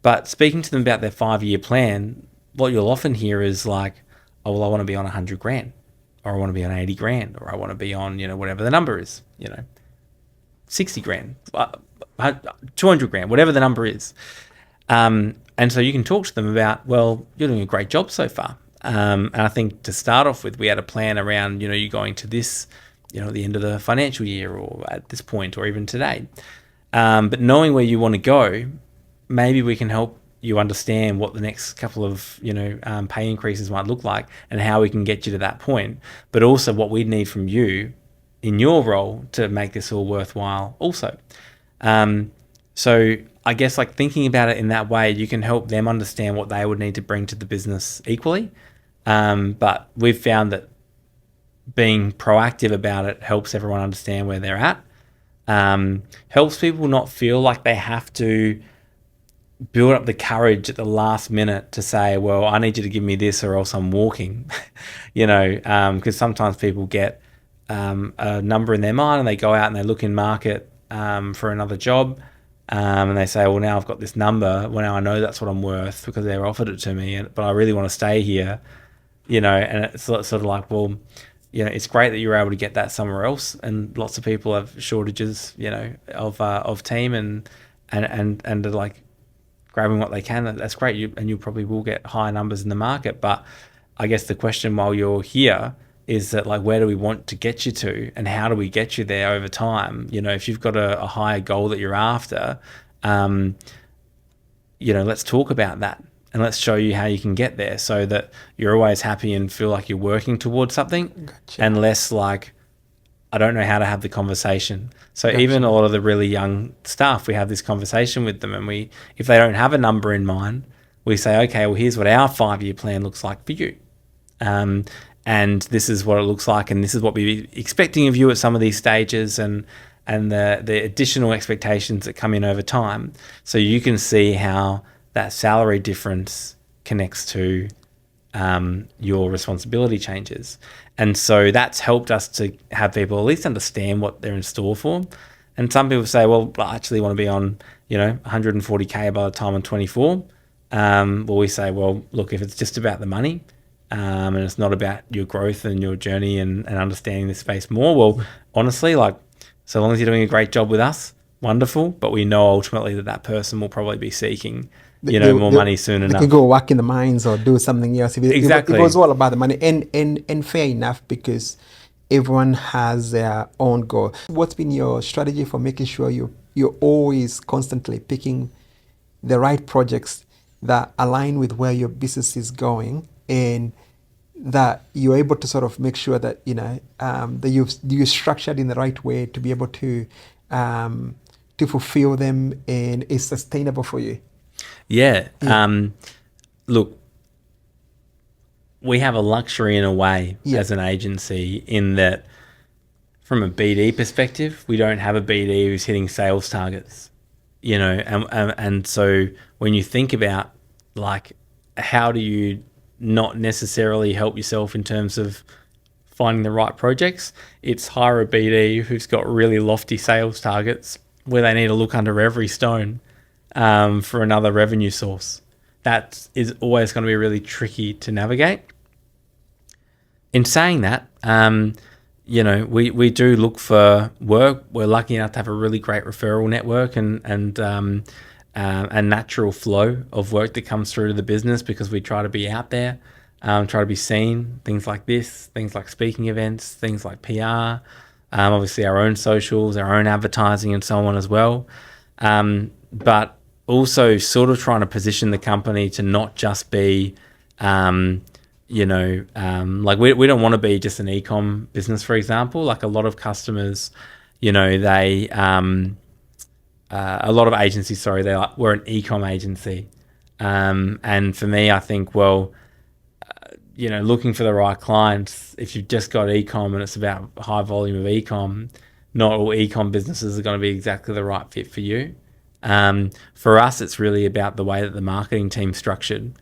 but speaking to them about their 5-year plan, what you'll often hear is like, oh, well, I want to be on 100 grand, or I want to be on 80 grand, or I want to be on, whatever the number is, 60 grand, 200 grand, whatever the number is. And so you can talk to them about, well, you're doing a great job so far. And I think to start off with, we had a plan around, you going to this, at the end of the financial year or at this point or even today. But knowing where you want to go, maybe we can help you understand what the next couple of, pay increases might look like and how we can get you to that point, but also what we need from you in your role to make this all worthwhile also. So I guess like thinking about it in that way, you can help them understand what they would need to bring to the business equally. But we've found that being proactive about it helps everyone understand where they're at. Helps people not feel like they have to build up the courage at the last minute to say, well, I need you to give me this or else I'm walking, because sometimes people get a number in their mind and they go out and they look in market for another job, and they say, well, now I've got this number. Well, now I know that's what I'm worth because they're offered it to me, but I really want to stay here, and it's sort of like, well, it's great that you're able to get that somewhere else, and lots of people have shortages, of team and are like grabbing what they can. That's great, you probably will get higher numbers in the market. But I guess the question while you're here is that, like, where do we want to get you to, and how do we get you there over time? If you've got a higher goal that you're after, let's talk about that. And let's show you how you can get there so that you're always happy and feel like you're working towards something. Gotcha. And less like, I don't know how to have the conversation. So Gotcha. Even a lot of the really young staff, we have this conversation with them, and if they don't have a number in mind, we say, okay, well, here's what our 5-year plan looks like for you. And this is what it looks like, and this is what we're expecting of you at some of these stages, and the additional expectations that come in over time. So you can see how that salary difference connects to your responsibility changes. And so that's helped us to have people at least understand what they're in store for. And some people say, well, I actually want to be on, 140K by the time I'm 24. Well, we say, well, look, if it's just about the money, and it's not about your growth and your journey and understanding the space more, well, honestly, like, so long as you're doing a great job with us, wonderful. But we know ultimately that person will probably be seeking more money soon enough. They can go work in the mines or do something else. Exactly. It was all about the money, and fair enough, because everyone has their own goal. What's been your strategy for making sure you're always constantly picking the right projects that align with where your business is going, and that you're able to sort of make sure that that you're structured in the right way to be able to fulfill them, and it's sustainable for you? Yeah. Look, we have a luxury in a way as an agency in that from a BD perspective, we don't have a BD who's hitting sales targets, and so when you think about, like, how do you not necessarily help yourself in terms of finding the right projects. It's hire a BD who's got really lofty sales targets where they need to look under every stone for another revenue source. That is always going to be really tricky to navigate. In saying that, we do look for work. We're lucky enough to have a really great referral network and natural flow of work that comes through to the business because we try to be out there, try to be seen, things like this, things like speaking events, things like PR, obviously our own socials, our own advertising and so on as well. But also sort of trying to position the company to not just be, like we don't want to be just an e-com business, for example. Like a lot of customers, they, a lot of agencies, sorry, they're like, we're an e-com agency. And for me, I think, looking for the right clients, if you've just got e-com and it's about high volume of e-com, not all e-com businesses are going to be exactly the right fit for you. For us, it's really about the way that the marketing team's structured.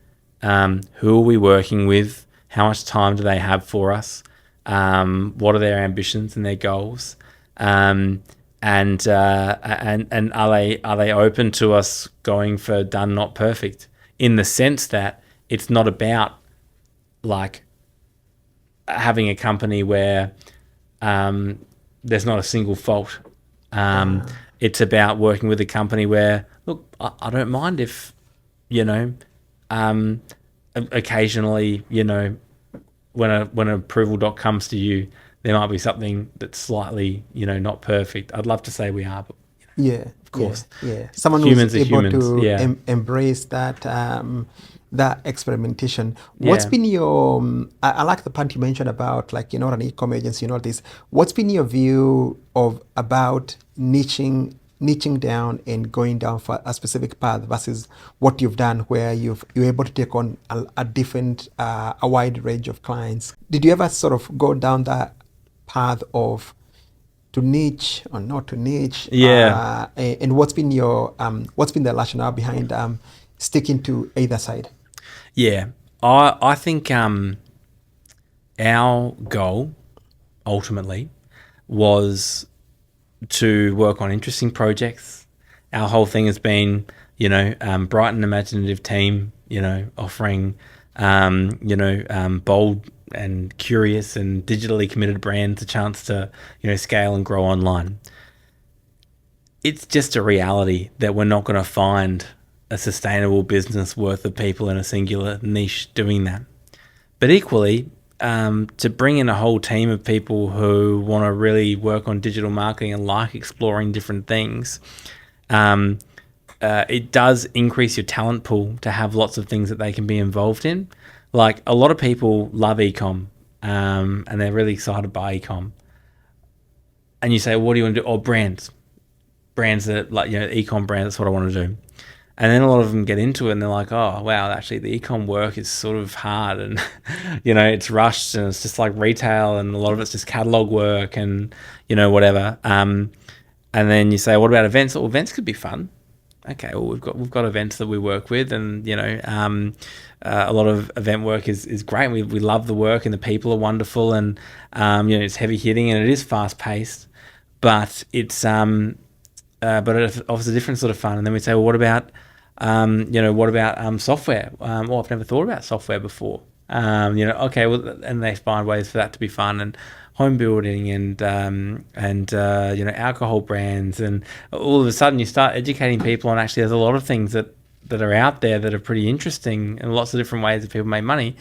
Who are we working with? How much time do they have for us? What are their ambitions and their goals? And are they open to us going for done, not perfect? In the sense that it's not about like having a company where there's not a single fault. It's about working with a company where, look, I don't mind if, occasionally, when an approval doc comes to you, there might be something that's slightly, not perfect. I'd love to say we are, but of course. Yeah. Someone humans who's able humans. to embrace that that experimentation. What's been your? I like the point you mentioned about like an e-com agency and all this. What's been your view about niching down and going down for a specific path versus what you've done, where you're able to take on a different, a wide range of clients? Did you ever sort of go down that path of to niche or not to niche? Yeah. And what's been the rationale behind sticking to either side? Yeah, I think our goal ultimately was to work on interesting projects. Our whole thing has been, bright and imaginative team, offering, bold and curious and digitally committed brands a chance to, scale and grow online. It's just a reality that we're not going to find a sustainable business worth of people in a singular niche doing that. But equally, to bring in a whole team of people who want to really work on digital marketing and like exploring different things, it does increase your talent pool to have lots of things that they can be involved in. Like a lot of people love e-com and they're really excited by e-com. And you say, what do you want to do? Oh, brands that like, e-com brands, that's what I want to do. And then a lot of them get into it and they're like, oh, wow, actually the e-com work is sort of hard and, it's rushed and it's just like retail and a lot of it's just catalog work and, whatever. And then you say, what about events? Well, events could be fun. Okay, well, we've got events that we work with and, a lot of event work is great. We love the work and the people are wonderful and, it's heavy hitting and it is fast paced, but it's, but it offers a different sort of fun. And then we say, well, what about software? Well, I've never thought about software before. Okay, well, and they find ways for that to be fun and home building and alcohol brands. And all of a sudden you start educating people on actually there's a lot of things that are out there that are pretty interesting and lots of different ways that people make money.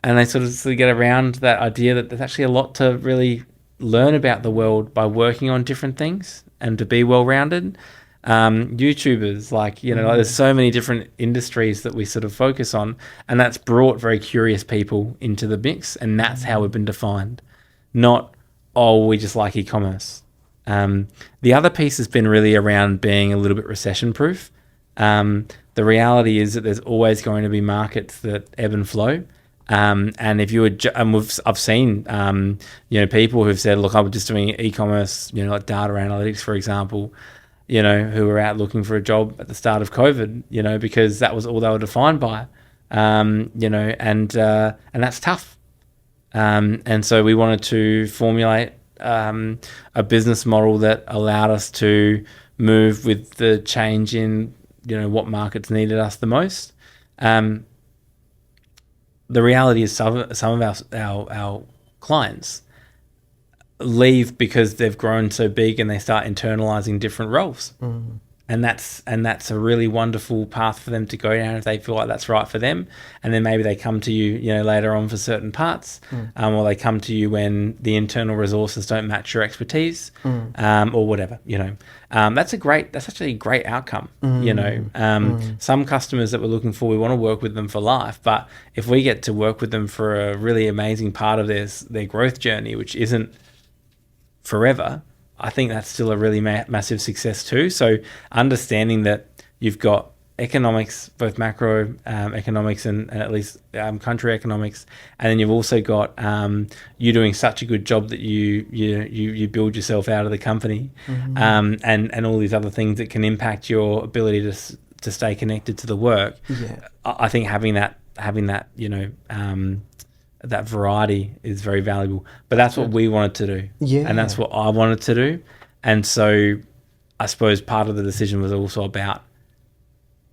And they sort of get around that idea that there's actually a lot to really learn about the world by working on different things and to be well-rounded. YouTubers, like there's so many different industries that we sort of focus on, and that's brought very curious people into the mix, and that's how we've been defined. Not, we just like e-commerce. The other piece has been really around being a little bit recession-proof. The reality is that there's always going to be markets that ebb and flow. And if you were, I've seen, people who've said, look, I was just doing e-commerce, like data analytics, for example, who were out looking for a job at the start of COVID, because that was all they were defined by, and that's tough. And so we wanted to formulate a business model that allowed us to move with the change in, what markets needed us the most. The reality is some of our clients leave because they've grown so big and they start internalizing different roles. And that's a really wonderful path for them to go down if they feel like that's right for them. And then maybe they come to you, later on for certain parts, or they come to you when the internal resources don't match your expertise, or whatever. That's actually a great outcome. Some customers that we're looking for, we want to work with them for life. But if we get to work with them for a really amazing part of their growth journey, which isn't forever, I think that's still a really massive success too. So understanding that you've got economics, both macro economics and at least country economics, and then you've also got you doing such a good job that you build yourself out of the company, and all these other things that can impact your ability to stay connected to the work. Yeah. I think having that that variety is very valuable. But that's what we wanted to do. Yeah. And that's what I wanted to do. And so I suppose part of the decision was also about,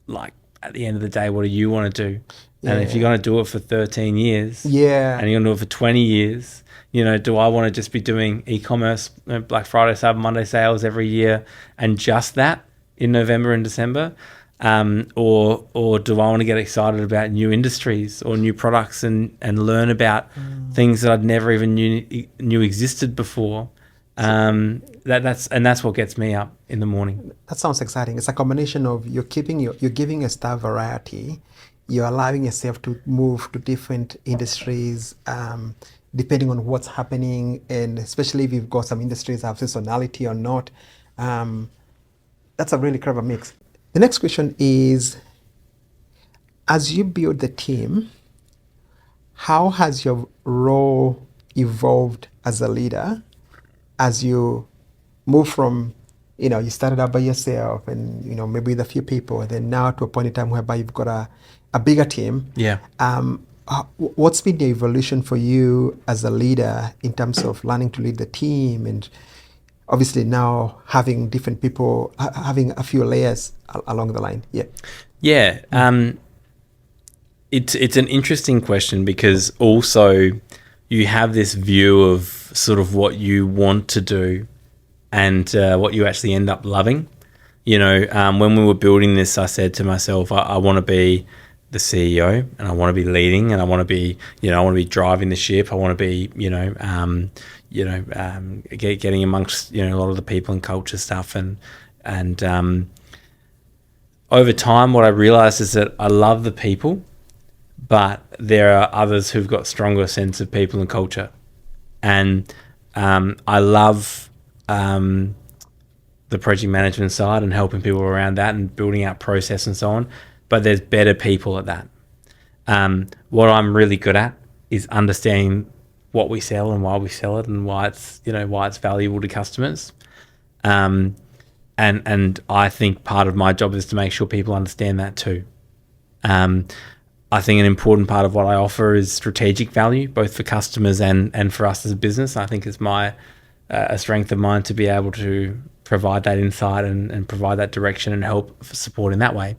like, at the end of the day, what do you want to do? Yeah. And if you're going to do it for 13 years, and you're going to do it for 20 years, do I want to just be doing e-commerce, Black Friday, Cyber Monday sales every year and just that in November and December? Or do I want to get excited about new industries or new products and learn about things that I'd never even knew existed before? That's what gets me up in the morning. That sounds exciting. It's a combination of you're giving your staff variety, you're allowing yourself to move to different industries depending on what's happening, and especially if you've got some industries that have seasonality or not. That's a really clever mix. The next question is, as you build the team, how has your role evolved as a leader as you move from, you started out by yourself and, maybe with a few people, and then now to a point in time whereby you've got a bigger team. Yeah. What's been the evolution for you as a leader in terms of learning to lead the team, and obviously now having different people, having a few layers along the line? Yeah. It's an interesting question, because also you have this view of sort of what you want to do and what you actually end up loving. When we were building this, I said to myself, I want to be the CEO, and I want to be leading, and I want to be, I want to be driving the ship. I want to be, getting amongst, a lot of the people and culture stuff. And over time, what I realized is that I love the people, but there are others who've got stronger sense of people and culture. And I love the project management side and helping people around that and building out process and so on. But there's better people at that. What I'm really good at is understanding what we sell and why we sell it and why it's valuable to customers. And I think part of my job is to make sure people understand that too. I think an important part of what I offer is strategic value, both for customers and for us as a business. I think it's a strength of mine to be able to provide that insight and provide that direction and help support in that way.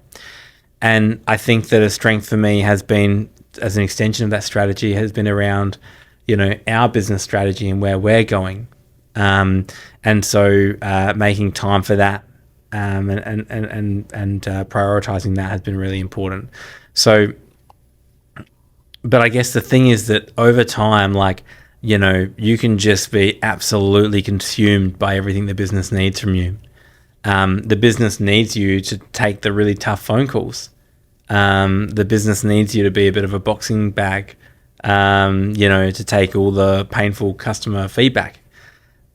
And I think that a strength for me has been, as an extension of that strategy, has been around, our business strategy and where we're going. And so making time for that and prioritizing that has been really important. So, but I guess the thing is that over time, you can just be absolutely consumed by everything the business needs from you. The business needs you to take the really tough phone calls. The business needs you to be a bit of a boxing bag, to take all the painful customer feedback.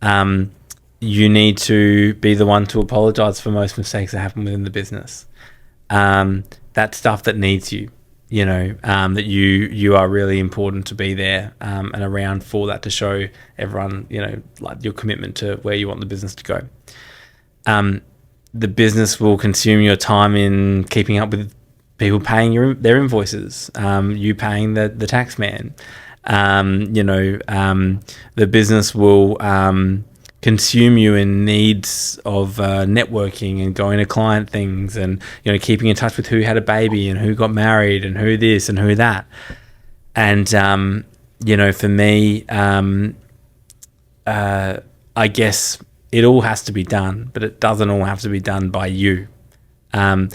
You need to be the one to apologize for most mistakes that happen within the business. That stuff that needs you, that you are really important to be there and around for that, to show everyone, your commitment to where you want the business to go. The business will consume your time in keeping up with people paying their invoices, you paying the tax man, The business will consume you in needs of networking and going to client things and, keeping in touch with who had a baby and who got married and who this and who that. And, for me, I guess it all has to be done, but it doesn't all have to be done by you. I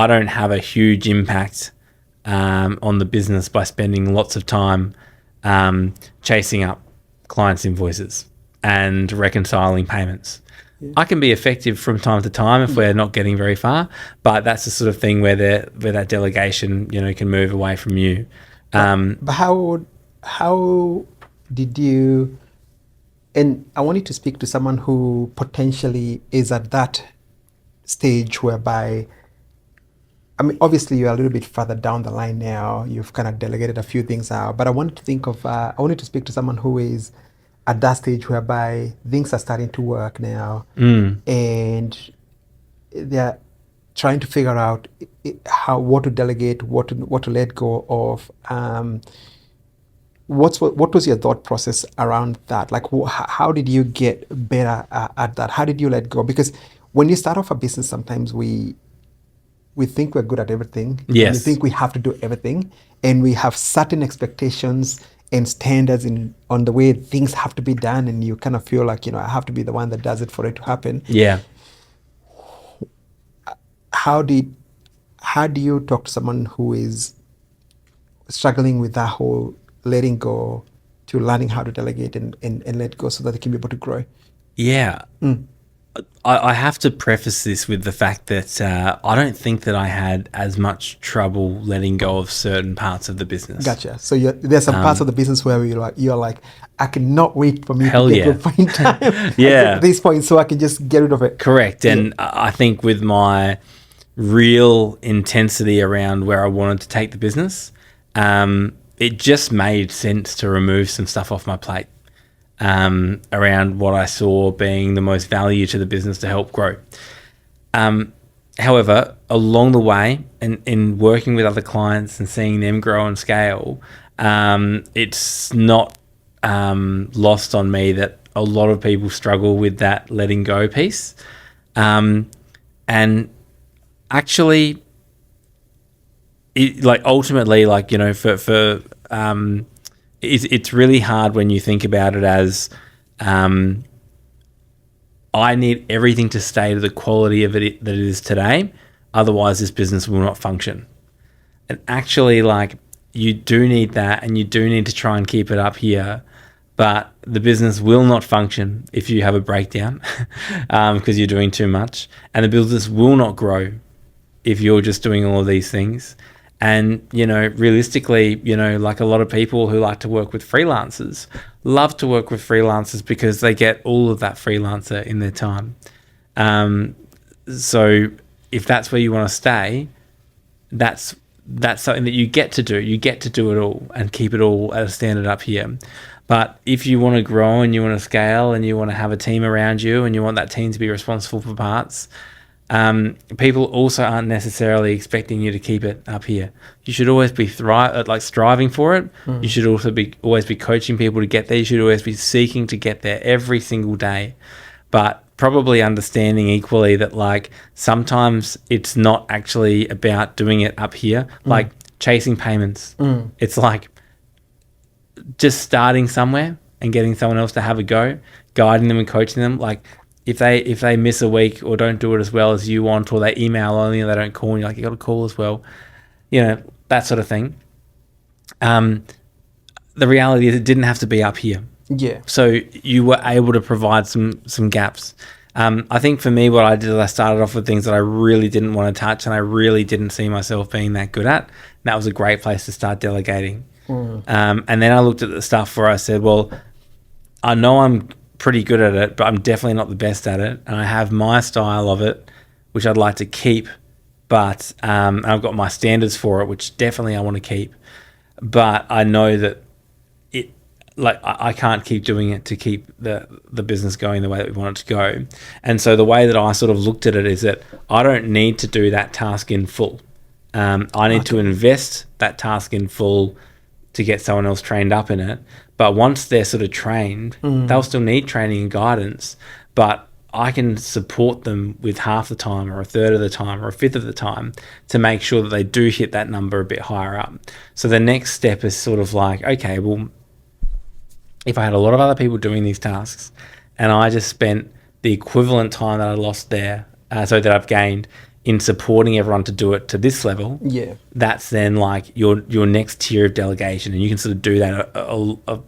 don't have a huge impact on the business by spending lots of time chasing up clients' invoices and reconciling payments. Yeah. I can be effective from time to time if we're not getting very far, but that's the sort of thing where that delegation, can move away from you. But how did you? And I wanted to speak to someone who potentially is at that stage whereby, I mean, obviously you're a little bit further down the line now. You've kind of delegated a few things out, but I wanted to speak to someone who is at that stage whereby things are starting to work now, and they're trying to figure out what to delegate, what to let go of. What was your thought process around that? Like, how did you get better at that? How did you let go? Because when you start off a business, sometimes we think we're good at everything. Yes. And we think we have to do everything, and we have certain expectations and standards on the way things have to be done, and you kind of feel like, I have to be the one that does it for it to happen. Yeah. How do you talk to someone who is struggling with that whole letting go to learning how to delegate and let go so that they can be able to grow? Yeah. I have to preface this with the fact that I don't think that I had as much trouble letting go of certain parts of the business. Gotcha. So there's some parts of the business where you're like, I cannot wait for me to get to a point in time at this point so I can just get rid of it. Correct. And I think with my real intensity around where I wanted to take the business, it just made sense to remove some stuff off my plate. Around what I saw being the most value to the business to help grow. However, along the way, and in working with other clients and seeing them grow and scale, it's not lost on me that a lot of people struggle with that letting go piece. And actually, ultimately, it's really hard when you think about it as I need everything to stay to the quality of it that it is today. Otherwise, this business will not function. And actually, you do need that, and you do need to try and keep it up here. But the business will not function if you have a breakdown because you're doing too much. And the business will not grow if you're just doing all of these things. And, realistically, like a lot of people who like to work with freelancers love to work with freelancers because they get all of that freelancer in their time. So if that's where you want to stay, that's something that you get to do. You get to do it all and keep it all at a standard up here. But if you want to grow and you want to scale and you want to have a team around you and you want that team to be responsible for parts, people also aren't necessarily expecting you to keep it up here. You should always be striving for it. You should also always be coaching people to get there. You should always be seeking to get there every single day. But probably understanding equally that sometimes it's not actually about doing it up here, like chasing payments. It's like just starting somewhere and getting someone else to have a go, guiding them and coaching them. If they miss a week or don't do it as well as you want, or they email only and they don't call, and you're like, you got to call as well, that sort of thing. The reality is it didn't have to be up here. Yeah. So you were able to provide some gaps. I think for me, what I did is I started off with things that I really didn't want to touch and I really didn't see myself being that good at. And that was a great place to start delegating. And then I looked at the stuff where I said, well, I know I'm pretty good at it, but I'm definitely not the best at it, and I have my style of it which I'd like to keep, but I've got my standards for it which definitely I want to keep, but I know that I can't keep doing it to keep the business going the way that we want it to go. And so the way that I sort of looked at it is that I don't need to do that task in full. I need to invest that task in full to get someone else trained up in it. But once they're sort of trained, they'll still need training and guidance, but I can support them with half the time or a third of the time or a fifth of the time to make sure that they do hit that number a bit higher up. So the next step is sort of like, okay, well, if I had a lot of other people doing these tasks and I just spent the equivalent time that I lost there, so that I've gained in supporting everyone to do it to this level, that's then like your next tier of delegation, and you can sort of do that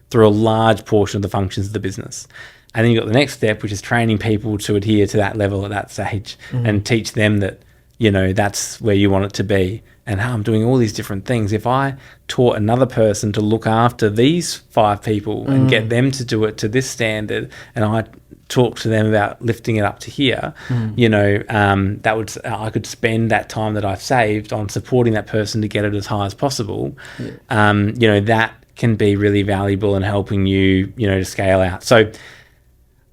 through a large portion of the functions of the business. And then you've got the next step, which is training people to adhere to that level at that stage and teach them that, you know, that's where you want it to be. And I'm doing all these different things. If I taught another person to look after these 5 people and get them to do it to this standard, and I talk to them about lifting it up to here, you know, I could spend that time that I've saved on supporting that person to get it as high as possible. You know, that can be really valuable in helping you, you know, to scale out. So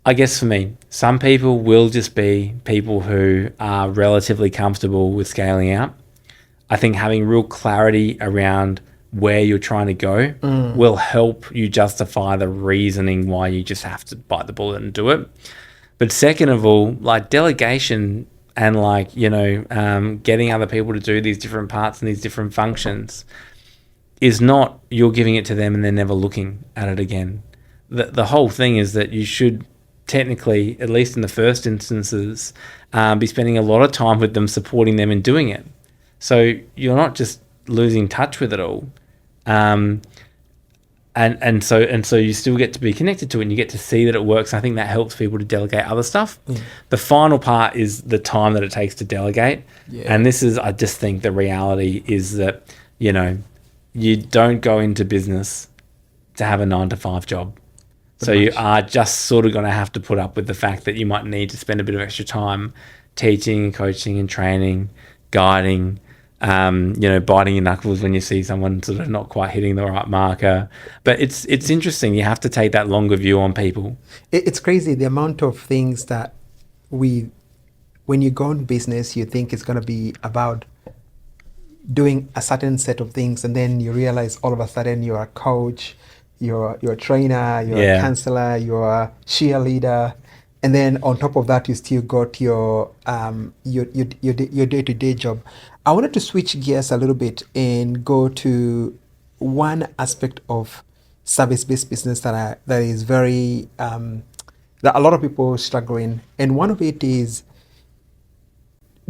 I guess for me, some people will just be people who are relatively comfortable with scaling out. I think having real clarity around where you're trying to go will help you justify the reasoning why you just have to bite the bullet and do it. But second of all, like delegation and like, you know, getting other people to do these different parts and these different functions is not you're giving it to them and they're never looking at it again. The whole thing is that you should technically, at least in the first instances, be spending a lot of time with them, supporting them in doing it. So you're not just losing touch with it all. And so you still get to be connected to it and you get to see that it works. And I think that helps people to delegate other stuff. The final part is the time that it takes to delegate. And this is, I just think the reality is that, you know, you don't go into business to have a 9-to-5 job. So you are just sort of going to have to put up with the fact that you might need to spend a bit of extra time teaching, coaching and training, guiding, you know, biting your knuckles when you see someone sort of not quite hitting the right marker. But it's interesting. You have to take that longer view on people. It's crazy the amount of things that when you go in business, you think it's going to be about doing a certain set of things, and then you realize all of a sudden you're a coach, you're a trainer, you're a counselor, you're a cheerleader, and then on top of that you still got your day-to-day job. I wanted to switch gears a little bit and go to one aspect of service-based business that is very that a lot of people struggle in, and one of it is,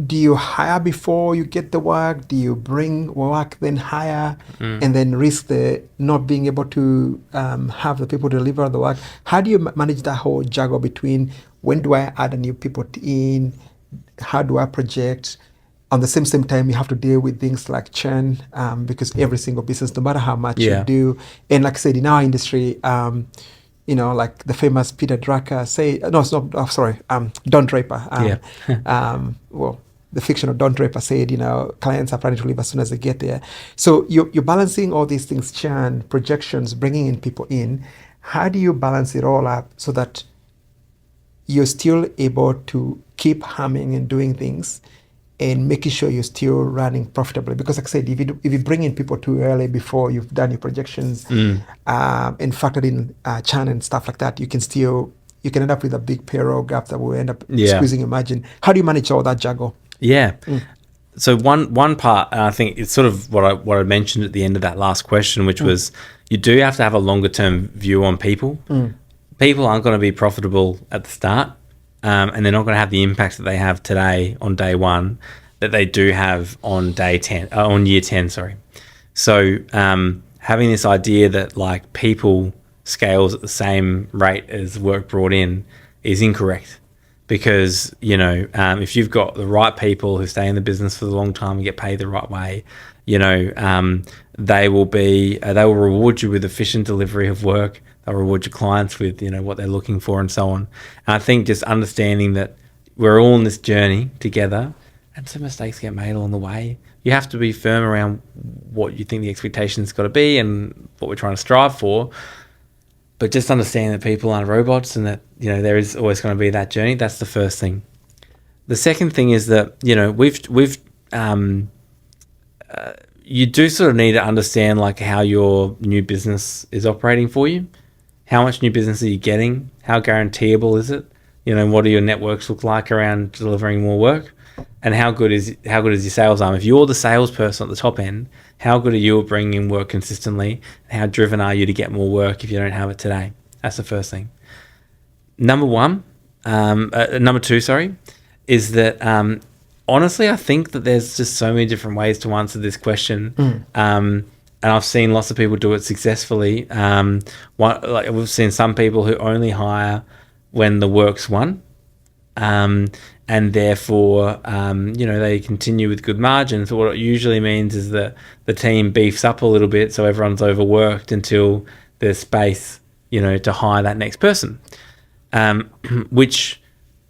do you hire before you get the work? Do you bring work, then hire, and then risk the not being able to have the people deliver the work? How do you manage that whole juggle between when do I add a new people in? How do I project? On the same time, you have to deal with things like churn, because every single business, no matter how much you do, and like I said, in our industry, you know, like the famous Peter Drucker Don Draper. Well, the fictional Don Draper said, you know, clients are planning to leave as soon as they get there. So you're balancing all these things, churn, projections, bringing in people in. How do you balance it all up so that you're still able to keep humming and doing things and making sure you're still running profitably? Because like I said, if you bring in people too early before you've done your projections and factored in churn and stuff like that, you can end up with a big payroll gap that will end up squeezing your margin. How do you manage all that juggle? So one part, and I think it's sort of what I mentioned at the end of that last question, which was you do have to have a longer term view on people. People aren't going to be profitable at the start, and they're not going to have the impact that they have today on day one that they do have on year 10. Sorry. So having this idea that like people scales at the same rate as work brought in is incorrect. Because, you know, if you've got the right people who stay in the business for the long time and get paid the right way, you know, they will reward you with efficient delivery of work. They'll reward your clients with, you know, what they're looking for and so on. And I think just understanding that we're all in this journey together and some mistakes get made along the way. You have to be firm around what you think the expectation's got to be and what we're trying to strive for. But just understand that people aren't robots and that, you know, there is always going to be that journey. That's the first thing. The second thing is that, you know, we've you do sort of need to understand like how your new business is operating for you. How much new business are you getting? How guaranteeable is it? What do your networks look like around delivering more work? And how good is your sales arm? If you're the salesperson at the top end, how good are you at bringing in work consistently? And how driven are you to get more work if you don't have it today? That's the first thing. Number two, is that honestly, I think that there's just so many different ways to answer this question. And I've seen lots of people do it successfully. We've seen some people who only hire when the work's won, and therefore, they continue with good margins. What it usually means is that the team beefs up a little bit, so everyone's overworked until there's space, to hire that next person, which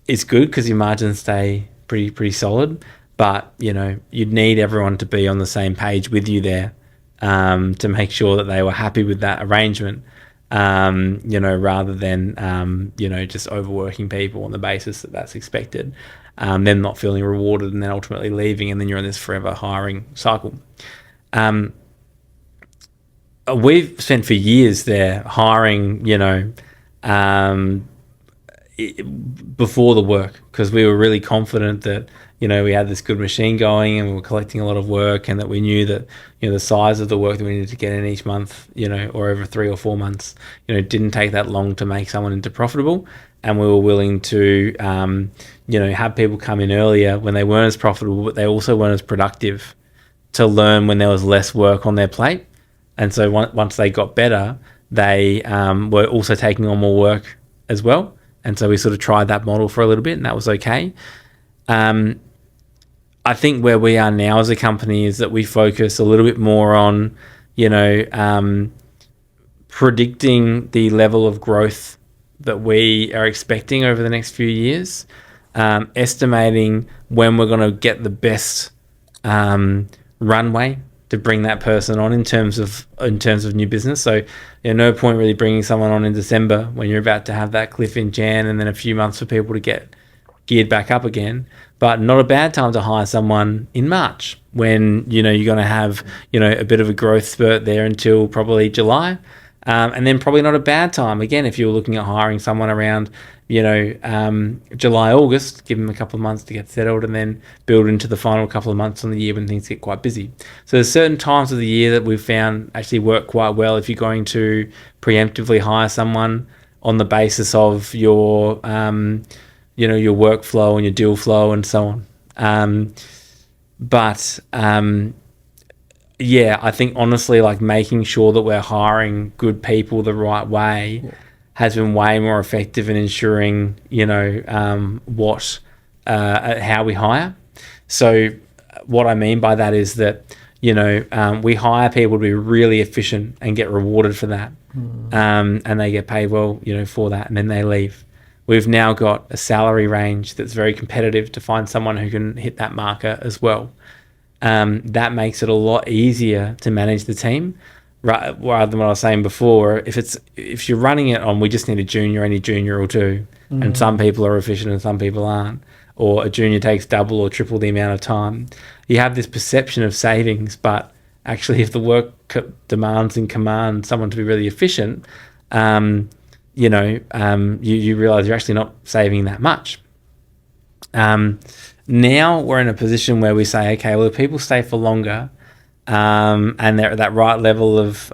is good because your margins stay pretty solid. But you'd need everyone to be on the same page with you there. To make sure that they were happy with that arrangement, rather than, just overworking people on the basis that that's expected, them not feeling rewarded and then ultimately leaving, and then you're in this forever hiring cycle. We've spent for years there hiring, before the work, because we were really confident that we had this good machine going and we were collecting a lot of work, and that we knew that the size of the work that we needed to get in each month, or over 3 or 4 months, didn't take that long to make someone into profitable. And we were willing to have people come in earlier when they weren't as profitable, but they also weren't as productive, to learn when there was less work on their plate. And so once they got better, they were also taking on more work as well. And so we sort of tried that model for a little bit, and that was okay. I think where we are now as a company is that we focus a little bit more on, predicting the level of growth that we are expecting over the next few years, estimating when we're going to get the best runway to bring that person on in terms of new business. So no point really bringing someone on in December when you're about to have that cliff in Jan, and then a few months for people to get geared back up again. But not a bad time to hire someone in March when you're going to have a bit of a growth spurt there until probably July, and then probably not a bad time again if you're looking at hiring someone around July, August. Give them a couple of months to get settled, and then build into the final couple of months on the year when things get quite busy. So there's certain times of the year that we've found actually work quite well if you're going to preemptively hire someone on the basis of your your workflow and your deal flow and so on. I think honestly, like making sure that we're hiring good people the right way has been way more effective in ensuring, how we hire. So what I mean by that is that, we hire people to be really efficient and get rewarded for that. And they get paid well, for that, and then they leave. We've now got a salary range that's very competitive to find someone who can hit that marker as well. That makes it a lot easier to manage the team, rather than what I was saying before. If you're running it on, we just need a junior, any junior will do, and some people are efficient and some people aren't, or a junior takes double or triple the amount of time, you have this perception of savings, but actually if the work demands and commands someone to be really efficient, you realize you're actually not saving that much. Now we're in a position where we say, okay, well, if people stay for longer, and they're at that right level of,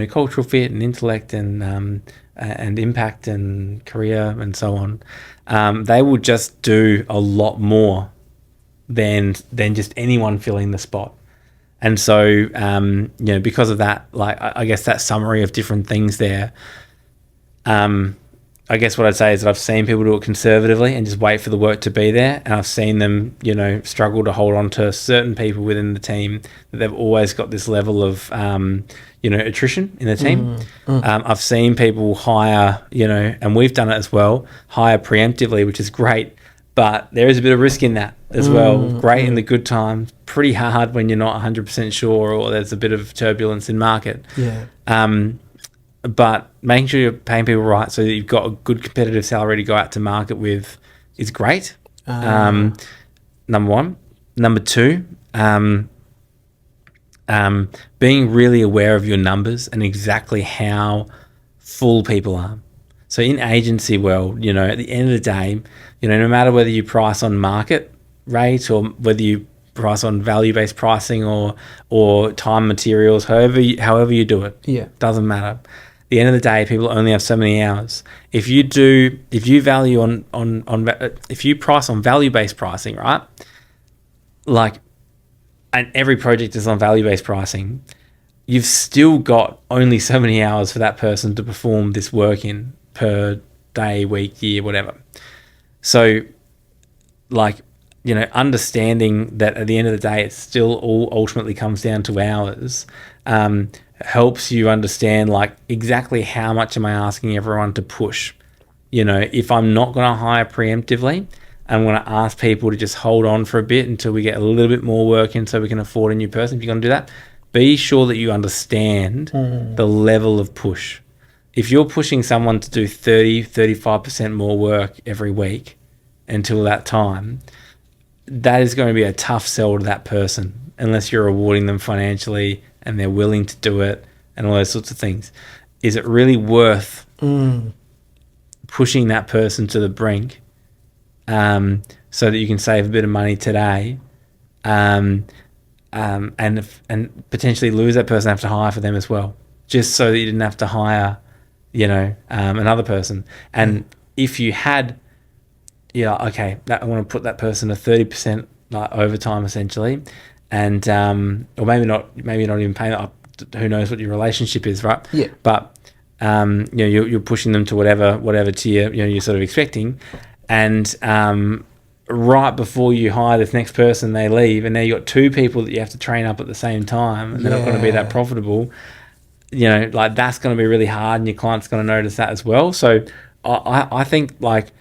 cultural fit and intellect and impact and career and so on, they will just do a lot more than just anyone filling the spot. And so, because of that, like, I guess that summary of different things there, I guess what I'd say is that I've seen people do it conservatively and just wait for the work to be there. And I've seen them, struggle to hold on to certain people within the team, that they've always got this level of, attrition in the team. I've seen people hire, and we've done it as well, hire preemptively, which is great. But there is a bit of risk in that as well. Great in the good times, pretty hard when you're not 100% sure or there's a bit of turbulence in market. Yeah. But making sure you're paying people right so that you've got a good competitive salary to go out to market with is great. Number one. Number two, being really aware of your numbers and exactly how full people are. So in agency world, you know, at the end of the day, you know, no matter whether you price on market rate or whether you price on value-based pricing or time materials, however you do it, doesn't matter. At the end of the day, people only have so many hours. If you price on value-based pricing, right? Like, and every project is on value-based pricing, you've still got only so many hours for that person to perform this work in per day, week, year, whatever. So, like, you know, understanding that at the end of the day, it still all ultimately comes down to hours, helps you understand, like, exactly how much am I asking everyone to push. You know, if I'm not going to hire preemptively, I'm going to ask people to just hold on for a bit until we get a little bit more work in so we can afford a new person. If you're going to do that, be sure that you understand the level of push. If you're pushing someone to do 35% more work every week until that time, that is going to be a tough sell to that person unless you're rewarding them financially and they're willing to do it and all those sorts of things. Is it really worth pushing that person to the brink so that you can save a bit of money today and potentially lose that person, have to hire for them as well, just so that you didn't have to hire, you know, another person? And if you had, I want to put that person to 30% like overtime essentially, and or maybe not even paying that up. Who knows what your relationship is, right? Yeah. But you know, you're pushing them to whatever tier, you know, you're sort of expecting, and right before you hire this next person, they leave, and now you got two people that you have to train up at the same time, and they're not going to be that profitable. You know, like, that's going to be really hard, and your client's going to notice that as well. So I think, like,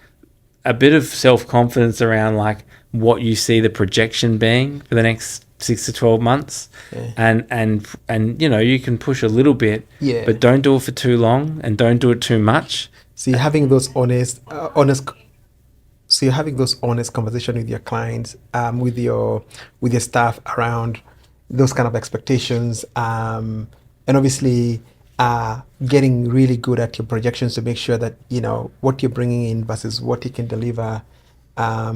a bit of self-confidence around, like, what you see the projection being for the next 6 to 12 months, and you know, you can push a little bit, but don't do it for too long, and don't do it too much. So you're having those honest conversations with your clients, with your staff around those kind of expectations, and obviously getting really good at your projections to make sure that, you know, what you're bringing in versus what you can deliver. I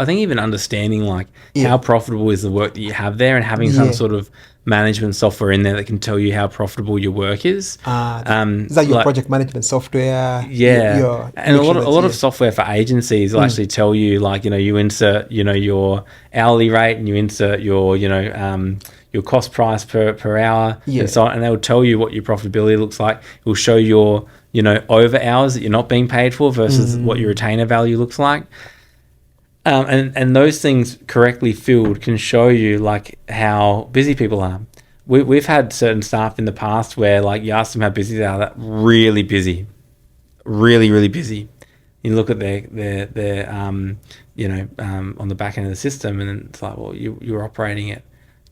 think even understanding, like, how profitable is the work that you have there, and having some sort of management software in there that can tell you how profitable your work is. Is that your, like, project management software? And a lot of software for agencies will actually tell you, like, you know, you insert, you know, your hourly rate, and you insert your, you know, your cost price per hour, and so on, and they will tell you what your profitability looks like. It will show your, you know, over hours that you're not being paid for versus what your retainer value looks like. And those things correctly filled can show you, like, how busy people are. We've had certain staff in the past where, like, you ask them how busy they are, that really busy, really, really busy. You look at their you know, on the back end of the system, and it's like, well, you're operating at,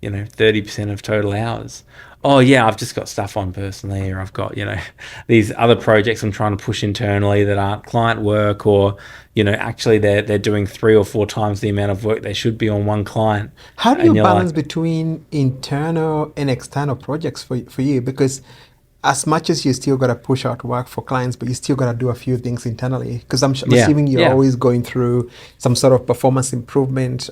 you know, 30% of total hours. Oh yeah, I've just got stuff on personally, or I've got, you know, these other projects I'm trying to push internally that aren't client work, or, you know, actually they're doing 3 or 4 times the amount of work they should be on one client. How do you balance between internal and external projects for you? Because as much as you still got to push out work for clients, but you still got to do a few things internally, because I'm assuming you're always going through some sort of performance improvement,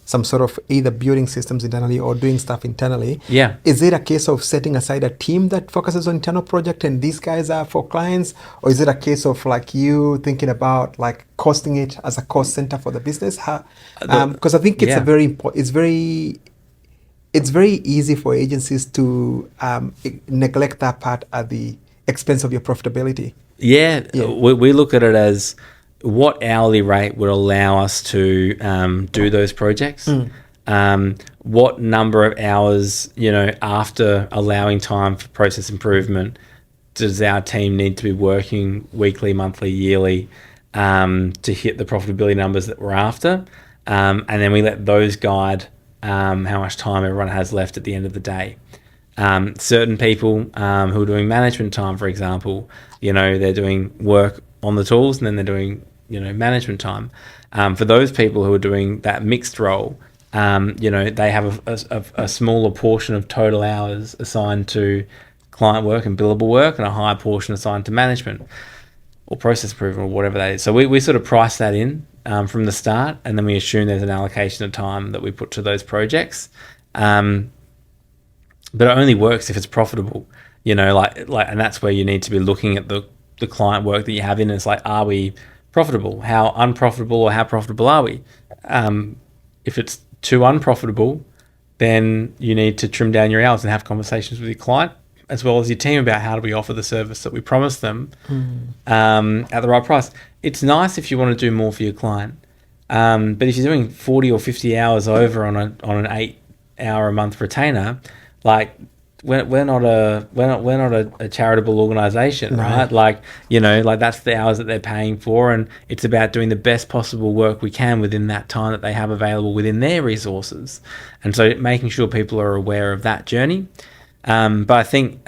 some sort of either building systems internally or doing stuff internally. Is it a case of setting aside a team that focuses on internal project and these guys are for clients? Or is it a case of, like, you thinking about, like, costing it as a cost center for the business? Because I think it's a very important, it's very easy for agencies to neglect that part at the expense of your profitability. We look at it as, what hourly rate would allow us to do those projects? What number of hours, you know, after allowing time for process improvement, does our team need to be working weekly, monthly, yearly to hit the profitability numbers that we're after? And then we let those guide how much time everyone has left at the end of the day. Certain people who are doing management time, for example, you know, they're doing work on the tools and then they're doing, you know, management time. For those people who are doing that mixed role, they have a smaller portion of total hours assigned to client work and billable work, and a higher portion assigned to management or process improvement or whatever that is. So we sort of price that in from the start, and then we assume there's an allocation of time that we put to those projects. But it only works if it's profitable, and that's where you need to be looking at the client work that you have in. It's like, are we profitable? How unprofitable or how profitable are we? If it's too unprofitable, then you need to trim down your hours and have conversations with your client as well as your team about how do we offer the service that we promised them at the right price. It's nice if you want to do more for your client, but if you're doing 40 or 50 hours over on an 8-hour a month retainer, like we're not a charitable organization, right? Like that's the hours that they're paying for, and it's about doing the best possible work we can within that time that they have available within their resources, and so making sure people are aware of that journey. But I think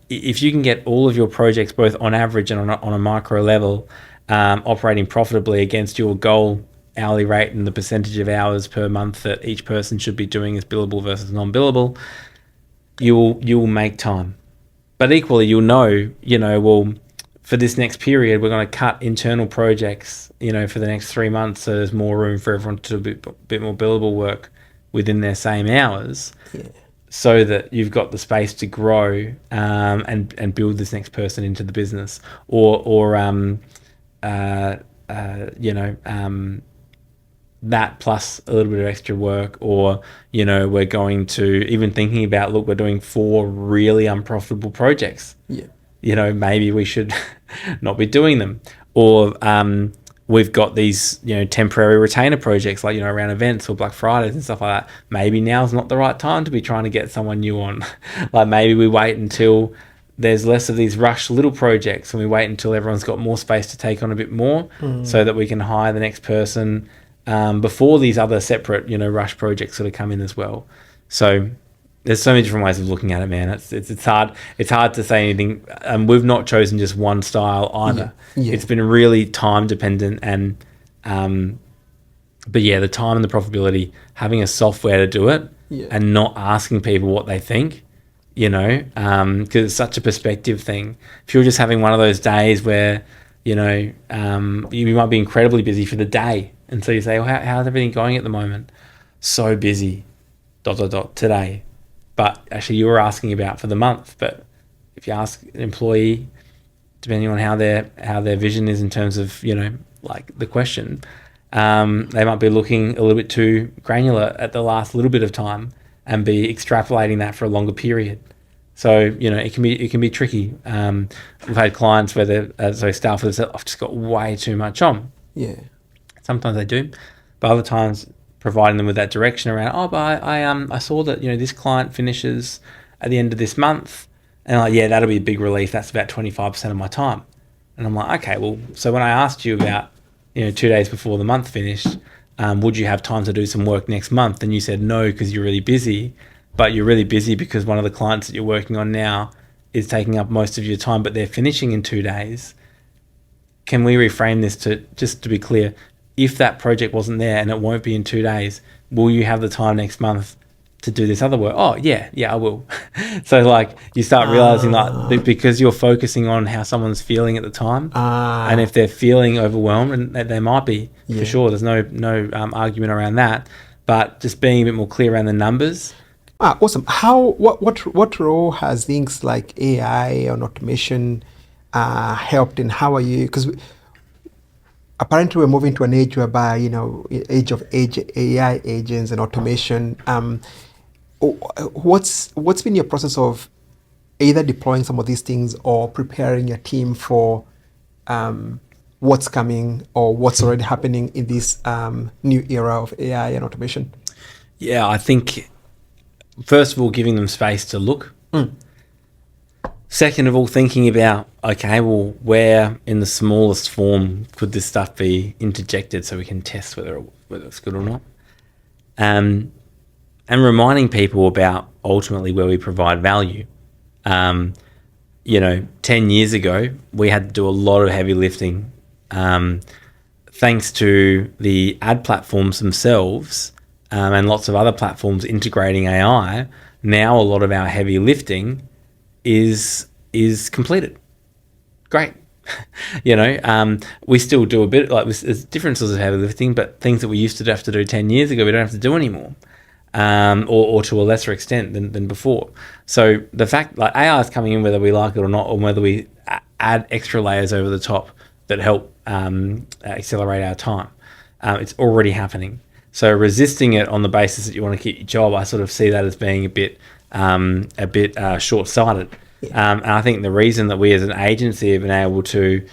if you can get all of your projects both on average and on a micro level operating profitably against your goal hourly rate and the percentage of hours per month that each person should be doing as billable versus non-billable, you will make time. But equally, you'll know, well, for this next period, we're going to cut internal projects, for the next 3 months, so there's more room for everyone to do a bit more billable work within their same hours, so that you've got the space to grow and build this next person into the business, or that plus a little bit of extra work, or we're going to even thinking about, look, we're doing 4 really unprofitable projects, maybe we should not be doing them, or we've got these temporary retainer projects like around events or Black Fridays and stuff like that. Maybe now's not the right time to be trying to get someone new on. Like maybe we wait until there's less of these rush little projects, and we wait until everyone's got more space to take on a bit more, so that we can hire the next person before these other separate, rush projects sort of come in as well. So there's so many different ways of looking at it, man. It's hard. It's hard to say anything. We've not chosen just one style either. It's been really time dependent, and but the time and the profitability, having a software to do it, and not asking people what they think, because it's such a perspective thing. If you're just having one of those days where you might be incredibly busy for the day, and so you say, well, how's everything going at the moment? So busy, ... today. But actually you were asking about for the month. But if you ask an employee, depending on how their vision is in terms of, like the question, they might be looking a little bit too granular at the last little bit of time and be extrapolating that for a longer period. So, it can be tricky. We've had clients where staff have said, I've just got way too much on. Sometimes they do, but other times providing them with that direction around, but I saw that, this client finishes at the end of this month, and that'll be a big relief. That's about 25% of my time. And I'm like, okay, well, so when I asked you about, 2 days before the month finished, would you have time to do some work next month? And you said no, because you're really busy. But you're really busy because one of the clients that you're working on now is taking up most of your time, but they're finishing in 2 days. Can we reframe this to be clear? If that project wasn't there and it won't be in 2 days, will you have the time next month to do this other work? Oh, yeah, I will. So you start realizing because you're focusing on how someone's feeling at the time, and if they're feeling overwhelmed, and they might be, for sure, there's no argument around that, but just being a bit more clear around the numbers. Awesome. What role has things like AI and automation helped, and how are you? Because apparently we're moving to an age whereby, age of AI agents and automation. What's been your process of either deploying some of these things or preparing your team for what's coming or what's already happening in this new era of AI and automation? Yeah, I think, first of all, giving them space to look. Second of all, thinking about, okay, well, where in the smallest form could this stuff be interjected so we can test whether it's good or not. And reminding people about ultimately where we provide value. 10 years ago, we had to do a lot of heavy lifting thanks to the ad platforms themselves and lots of other platforms integrating AI, now a lot of our heavy lifting is completed. Great. We still do a bit, like there's differences of heavy lifting, but things that we used to have to do 10 years ago, we don't have to do anymore. Or to a lesser extent than before. So the fact, like, AI is coming in whether we like it or not, or whether we add extra layers over the top that help accelerate our time. It's already happening. So resisting it on the basis that you want to keep your job, I sort of see that as being a bit short-sighted. And I think the reason that we as an agency have been able to,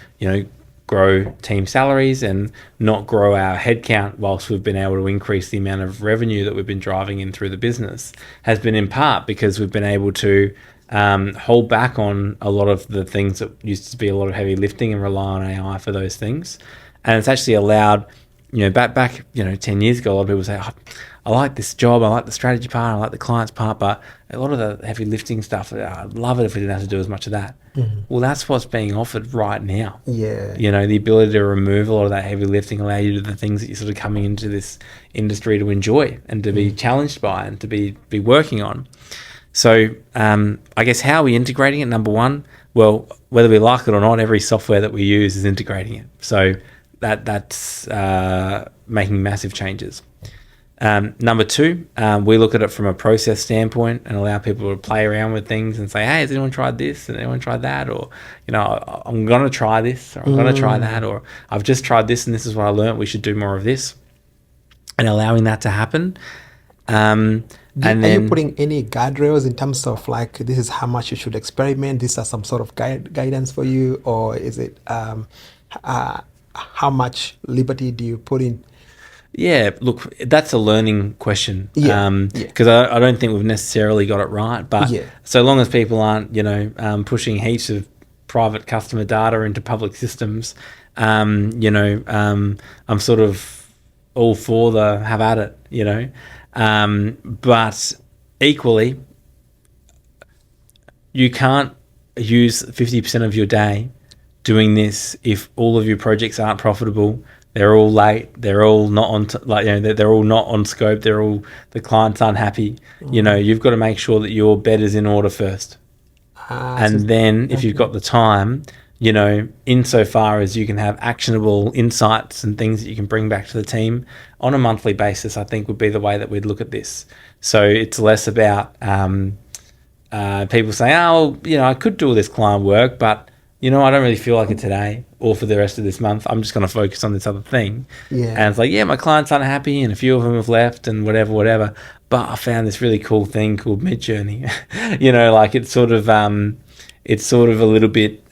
grow team salaries and not grow our headcount whilst we've been able to increase the amount of revenue that we've been driving in through the business has been in part because we've been able to hold back on a lot of the things that used to be a lot of heavy lifting and rely on AI for those things. And it's actually allowed, back 10 years ago, a lot of people say, I like this job, I like the strategy part, I like the client's part, but a lot of the heavy lifting stuff, I'd love it if we didn't have to do as much of that. Mm-hmm. Well, that's what's being offered right now. Yeah. The ability to remove a lot of that heavy lifting, allow you to do the things that you're sort of coming into this industry to enjoy and to be challenged by and to be working on. So I guess how are we integrating it? Number one, well, whether we like it or not, every software that we use is integrating it. So that's making massive changes. Number two, we look at it from a process standpoint and allow people to play around with things and say, hey, has anyone tried this? Has anyone tried that? Or, I'm going to try this, or I'm going to try that, or I've just tried this and this is what I learned. We should do more of this, and allowing that to happen. Are you putting any guardrails in terms of like, this is how much you should experiment? These are some sort of guidance for you, or is it how much liberty do you put in? Yeah, look, that's a learning question. Because I don't think we've necessarily got it right. But so long as people aren't, pushing heaps of private customer data into public systems, I'm sort of all for the have at it, But equally, you can't use 50% of your day doing this if all of your projects aren't profitable. They're all late. They're all not on, they're all not on scope. The client's unhappy. You've got to make sure that your bed is in order first. And then if you've got the time, insofar as you can have actionable insights and things that you can bring back to the team on a monthly basis, I think would be the way that we'd look at this. So it's less about people saying, I could do all this client work, but I don't really feel like it today or for the rest of this month. I'm just going to focus on this other thing. Yeah. And it's like, my client's unhappy and a few of them have left and whatever. But I found this really cool thing called Midjourney. It's sort of a little bit,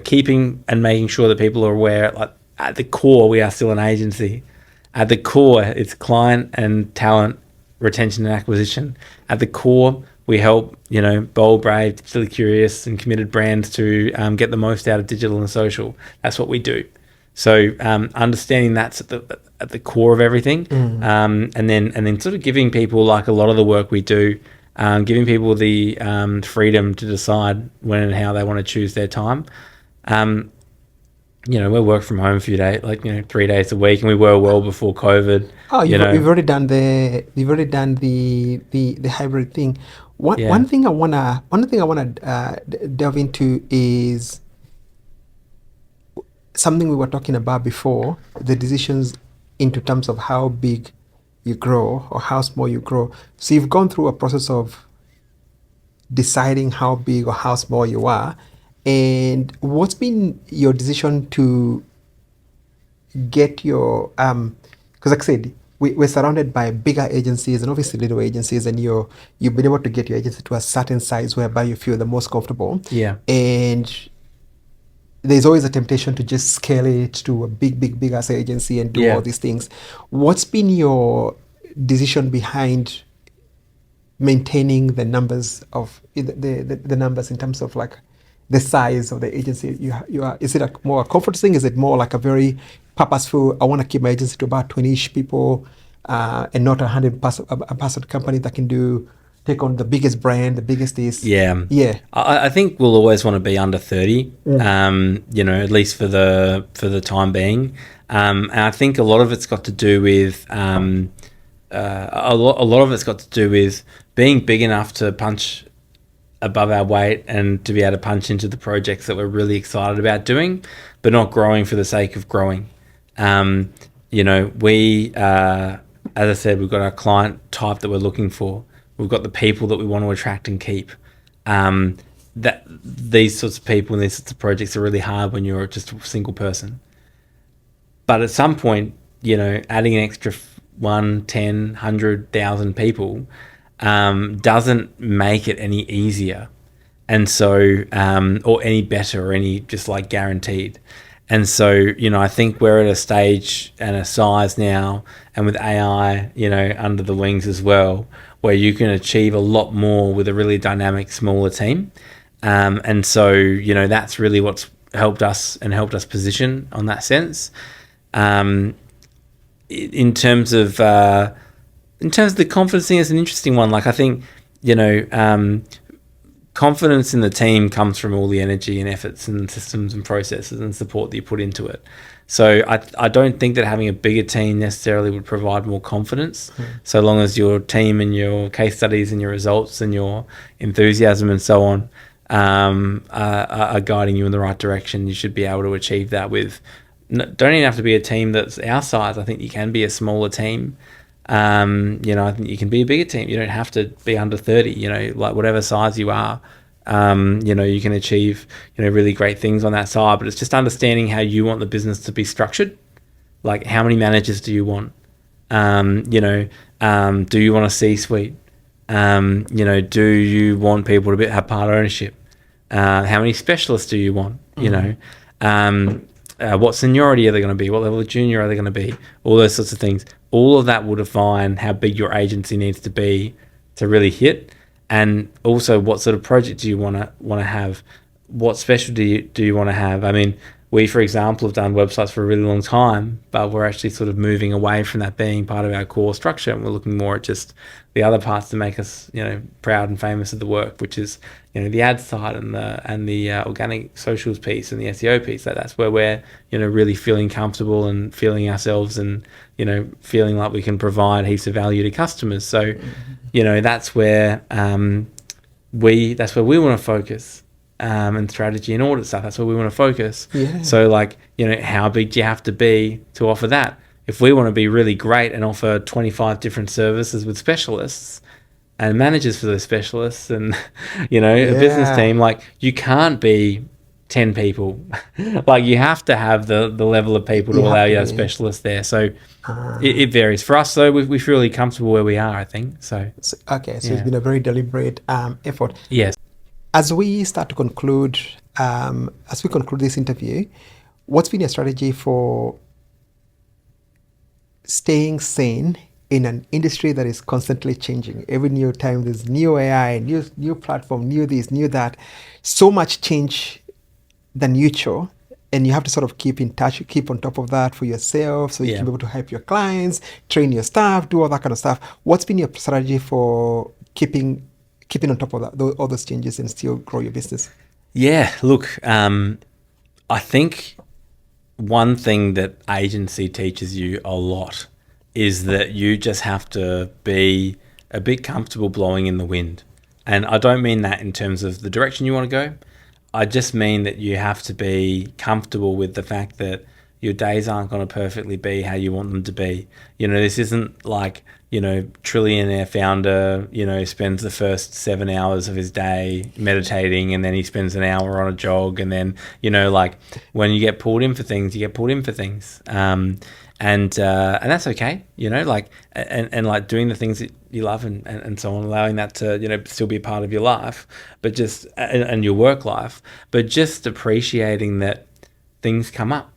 keeping and making sure that people are aware, like at the core, we are still an agency. At the core, it's client and talent retention and acquisition. At the core, we help, bold, brave, digitally curious and committed brands to get the most out of digital and social. That's what we do. So understanding that's at the core of everything, and then sort of giving people, like a lot of the work we do, giving people the freedom to decide when and how they want to choose their time. We work from home a few days, 3 days a week, and we were well before COVID. Oh, you've already done the hybrid thing. One thing I wanna delve into is something we were talking about before, the decisions into terms of how big you grow or how small you grow. So you've gone through a process of deciding how big or how small you are, and what's been your decision to get your because like I said, we're surrounded by bigger agencies and obviously little agencies, and you've been able to get your agency to a certain size whereby you feel the most comfortable. Yeah. And there's always a temptation to just scale it to a big ass agency and do all these things. What's been your decision behind maintaining the numbers of the numbers in terms of like the size of the agency you are? Is it more a comfort thing? Is it more like a very purposeful, I want to keep my agency to about 20-ish people and not a 100-person company that can do take on the biggest brand, the biggest this. Yeah. Yeah. I think we'll always want to be under 30, at least for the time being. And I think a lot of it's got to do with a lot of it's got to do with being big enough to punch above our weight and to be able to punch into the projects that we're really excited about doing, but not growing for the sake of growing. We, as I said, we've got our client type that we're looking for. We've got the people that we want to attract and keep. That these sorts of people and these sorts of projects are really hard when you're just a single person. But at some point, adding an extra 1, 10, 100,000 people doesn't make it any easier, and so or any better or any just like guaranteed. And so I think we're at a stage and a size now, and with AI under the wings as well, where you can achieve a lot more with a really dynamic smaller team. And so that's really what's helped us position on that sense. In terms of the confidence thing, is an interesting one. Like I think confidence in the team comes from all the energy and efforts and systems and processes and support that you put into it. So I don't think that having a bigger team necessarily would provide more confidence, so long as your team and your case studies and your results and your enthusiasm and so on are guiding you in the right direction. You should be able to achieve that with. Don't even have to be a team that's our size. I think you can be a smaller team. I think you can be a bigger team. You don't have to be under 30, like whatever size you are, you can achieve, really great things on that side. But it's just understanding how you want the business to be structured. Like how many managers do you want? Do you want a C-suite? Do you want people to have part ownership? How many specialists do you want? What seniority are they going to be? What level of junior are they going to be? All those sorts of things. All of that will define how big your agency needs to be to really hit. And also, what sort of project do you want to have? What specialty do you want to have? I mean, we, for example, have done websites for a really long time, but we're actually sort of moving away from that being part of our core structure, and we're looking more at just the other parts to make us, proud and famous of the work, which is, the ad side and the organic socials piece and the SEO piece. That's where we're, really feeling comfortable and feeling ourselves and, feeling like we can provide heaps of value to customers. So, that's where we want to focus. And strategy and audit stuff. That's where we want to focus. Yeah. So how big do you have to be to offer that? If we want to be really great and offer 25 different services with specialists and managers for those specialists and, a business team, you can't be 10 people. You have to have the level of people to allow you to have specialists there. So it varies. For us, though, we feel really comfortable where we are, I think. So it's been a very deliberate effort. Yes. As we start to conclude, this interview, what's been your strategy for staying sane in an industry that is constantly changing? Every new time there's new AI, new platform, new this, new that. So much change than usual, and you have to sort of keep in touch, keep on top of that for yourself, so you can be able to help your clients, train your staff, do all that kind of stuff. What's been your strategy for keeping on top of that, all those changes, and still grow your business? Yeah, look, I think one thing that agency teaches you a lot is that you just have to be a bit comfortable blowing in the wind. And I don't mean that in terms of the direction you want to go. I just mean that you have to be comfortable with the fact that your days aren't going to perfectly be how you want them to be. This isn't like, trillionaire founder, spends the first 7 hours of his day meditating, and then he spends an hour on a jog, and then, when you get pulled in for things, you get pulled in for things. And that's okay, and doing the things that you love and so on, allowing that to, still be a part of your life, but just, and your work life, but just appreciating that things come up.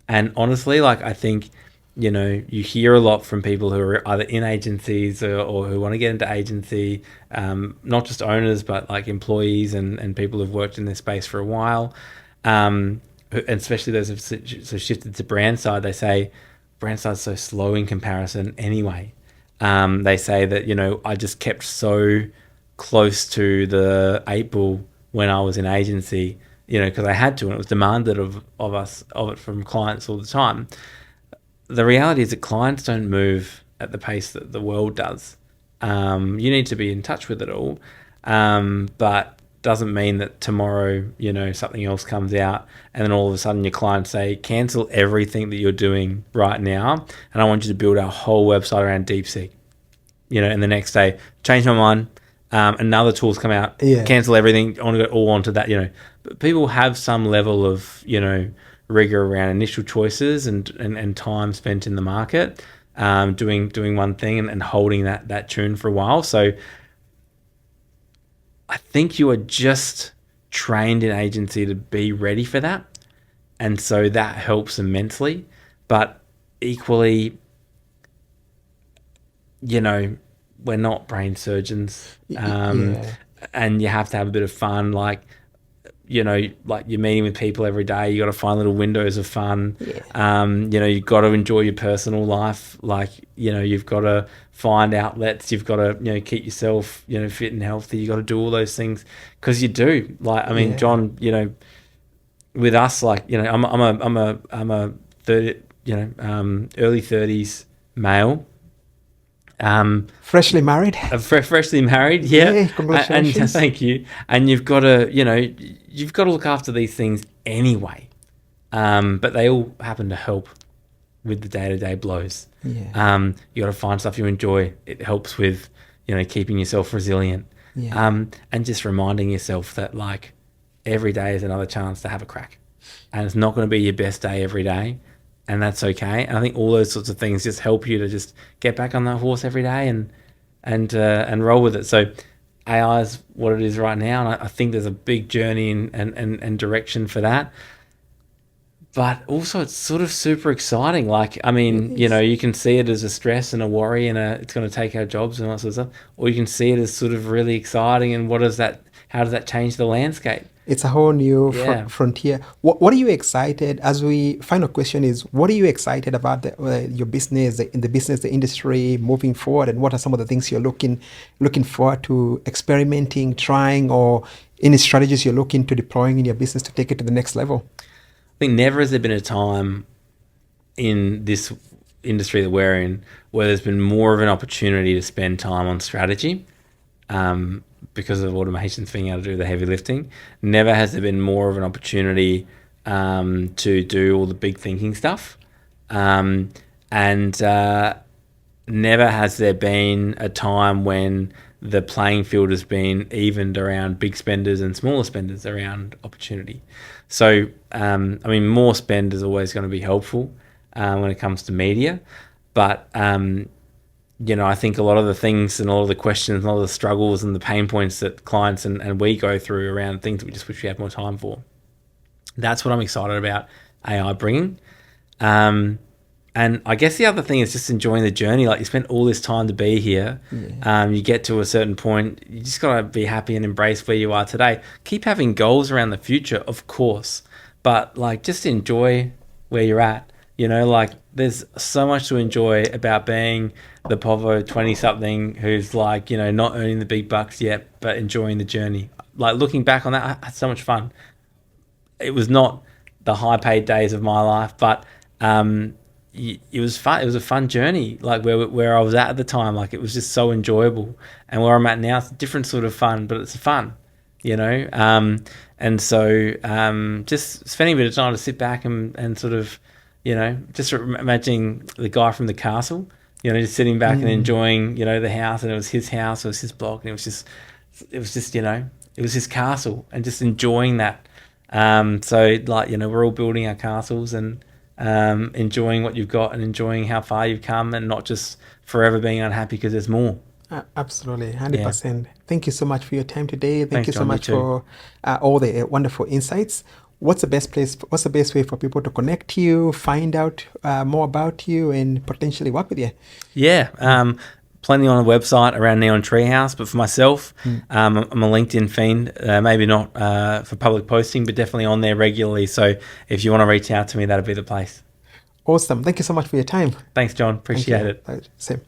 And honestly, I think, you hear a lot from people who are either in agencies or who want to get into agency, not just owners, but employees and people who've worked in this space for a while. And especially those who've shifted to brand side, they say brand side's so slow in comparison anyway. They say that, I just kept so close to the 8 ball when I was in agency, because I had to, and it was demanded of it from clients all the time. The reality is that clients don't move at the pace that the world does. You need to be in touch with it all, but doesn't mean that tomorrow, something else comes out and then all of a sudden your clients say, cancel everything that you're doing right now, and I want you to build our whole website around DeepSeek. And the next day, change my mind, another tool's come out, cancel everything, I want to go all onto that, But people have some level of, rigor around initial choices and time spent in the market, doing one thing and holding that tune for a while. So I think you are just trained in agency to be ready for that. And so that helps immensely. But equally, we're not brain surgeons. And you have to have a bit of fun. Like you're meeting with people every day. You got to find little windows of fun. You've got to enjoy your personal life. You've got to find outlets. You've got to, keep yourself, fit and healthy. You got to do all those things because you do. John, with us, I'm a 30, early 30s male. Freshly married. Freshly married, yeah. Congratulations. And thank you. And you've got to, you've got to look after these things anyway. But they all happen to help with the day-to-day blows. You got to find stuff you enjoy. It helps with, keeping yourself resilient. And just reminding yourself that every day is another chance to have a crack. And it's not going to be your best day every day. And that's okay. And I think all those sorts of things just help you to just get back on that horse every day and roll with it. So AI is what it is right now, and I think there's a big journey and direction for that. But also, it's sort of super exciting. You can see it as a stress and a worry, and it's going to take our jobs and all that sort of stuff, or you can see it as sort of really exciting. And how does that change the landscape? It's a whole new frontier. What are you excited? Final question is, what are you excited about your business, the industry moving forward, and what are some of the things you're looking forward to experimenting, trying, or any strategies you're looking to deploying in your business to take it to the next level? I think never has there been a time in this industry that we're in where there's been more of an opportunity to spend time on strategy. Because of automations being able to do the heavy lifting. Never has there been more of an opportunity to do all the big thinking stuff. And never has there been a time when the playing field has been evened around big spenders and smaller spenders around opportunity. So, more spend is always going to be helpful when it comes to media. But I think a lot of the things and all of the questions and all of the struggles and the pain points that clients and we go through around things that we just wish we had more time for. That's what I'm excited about AI bringing. And I guess the other thing is just enjoying the journey. You spent all this time to be here. You get to a certain point. You just got to be happy and embrace where you are today. Keep having goals around the future, of course. But just enjoy where you're at. There's so much to enjoy about being the Povo 20-something who's not earning the big bucks yet, but enjoying the journey. Looking back on that, I had so much fun. It was not the high-paid days of my life, but it was fun. It was a fun journey, where I was at the time. It was just so enjoyable. And where I'm at now, it's a different sort of fun, but it's fun, And so just spending a bit of time to sit back and sort of, just imagining the guy from the castle, just sitting back and enjoying, the house, and it was his house, it was his block, and it was just, it was his castle, and just enjoying that. So we're all building our castles and enjoying what you've got and enjoying how far you've come, and not just forever being unhappy because there's more. Absolutely, 100%. Thank you so much for your time today. Thanks, you so John, much for all the wonderful insights. What's the best way for people to connect you, find out more about you, and potentially work with you? Yeah, plenty on the website around Neon Treehouse, but for myself, I'm a LinkedIn fiend, maybe not for public posting, but definitely on there regularly. So if you want to reach out to me, that'd be the place. Awesome. Thank you so much for your time. Thanks, John. Appreciate it. Same.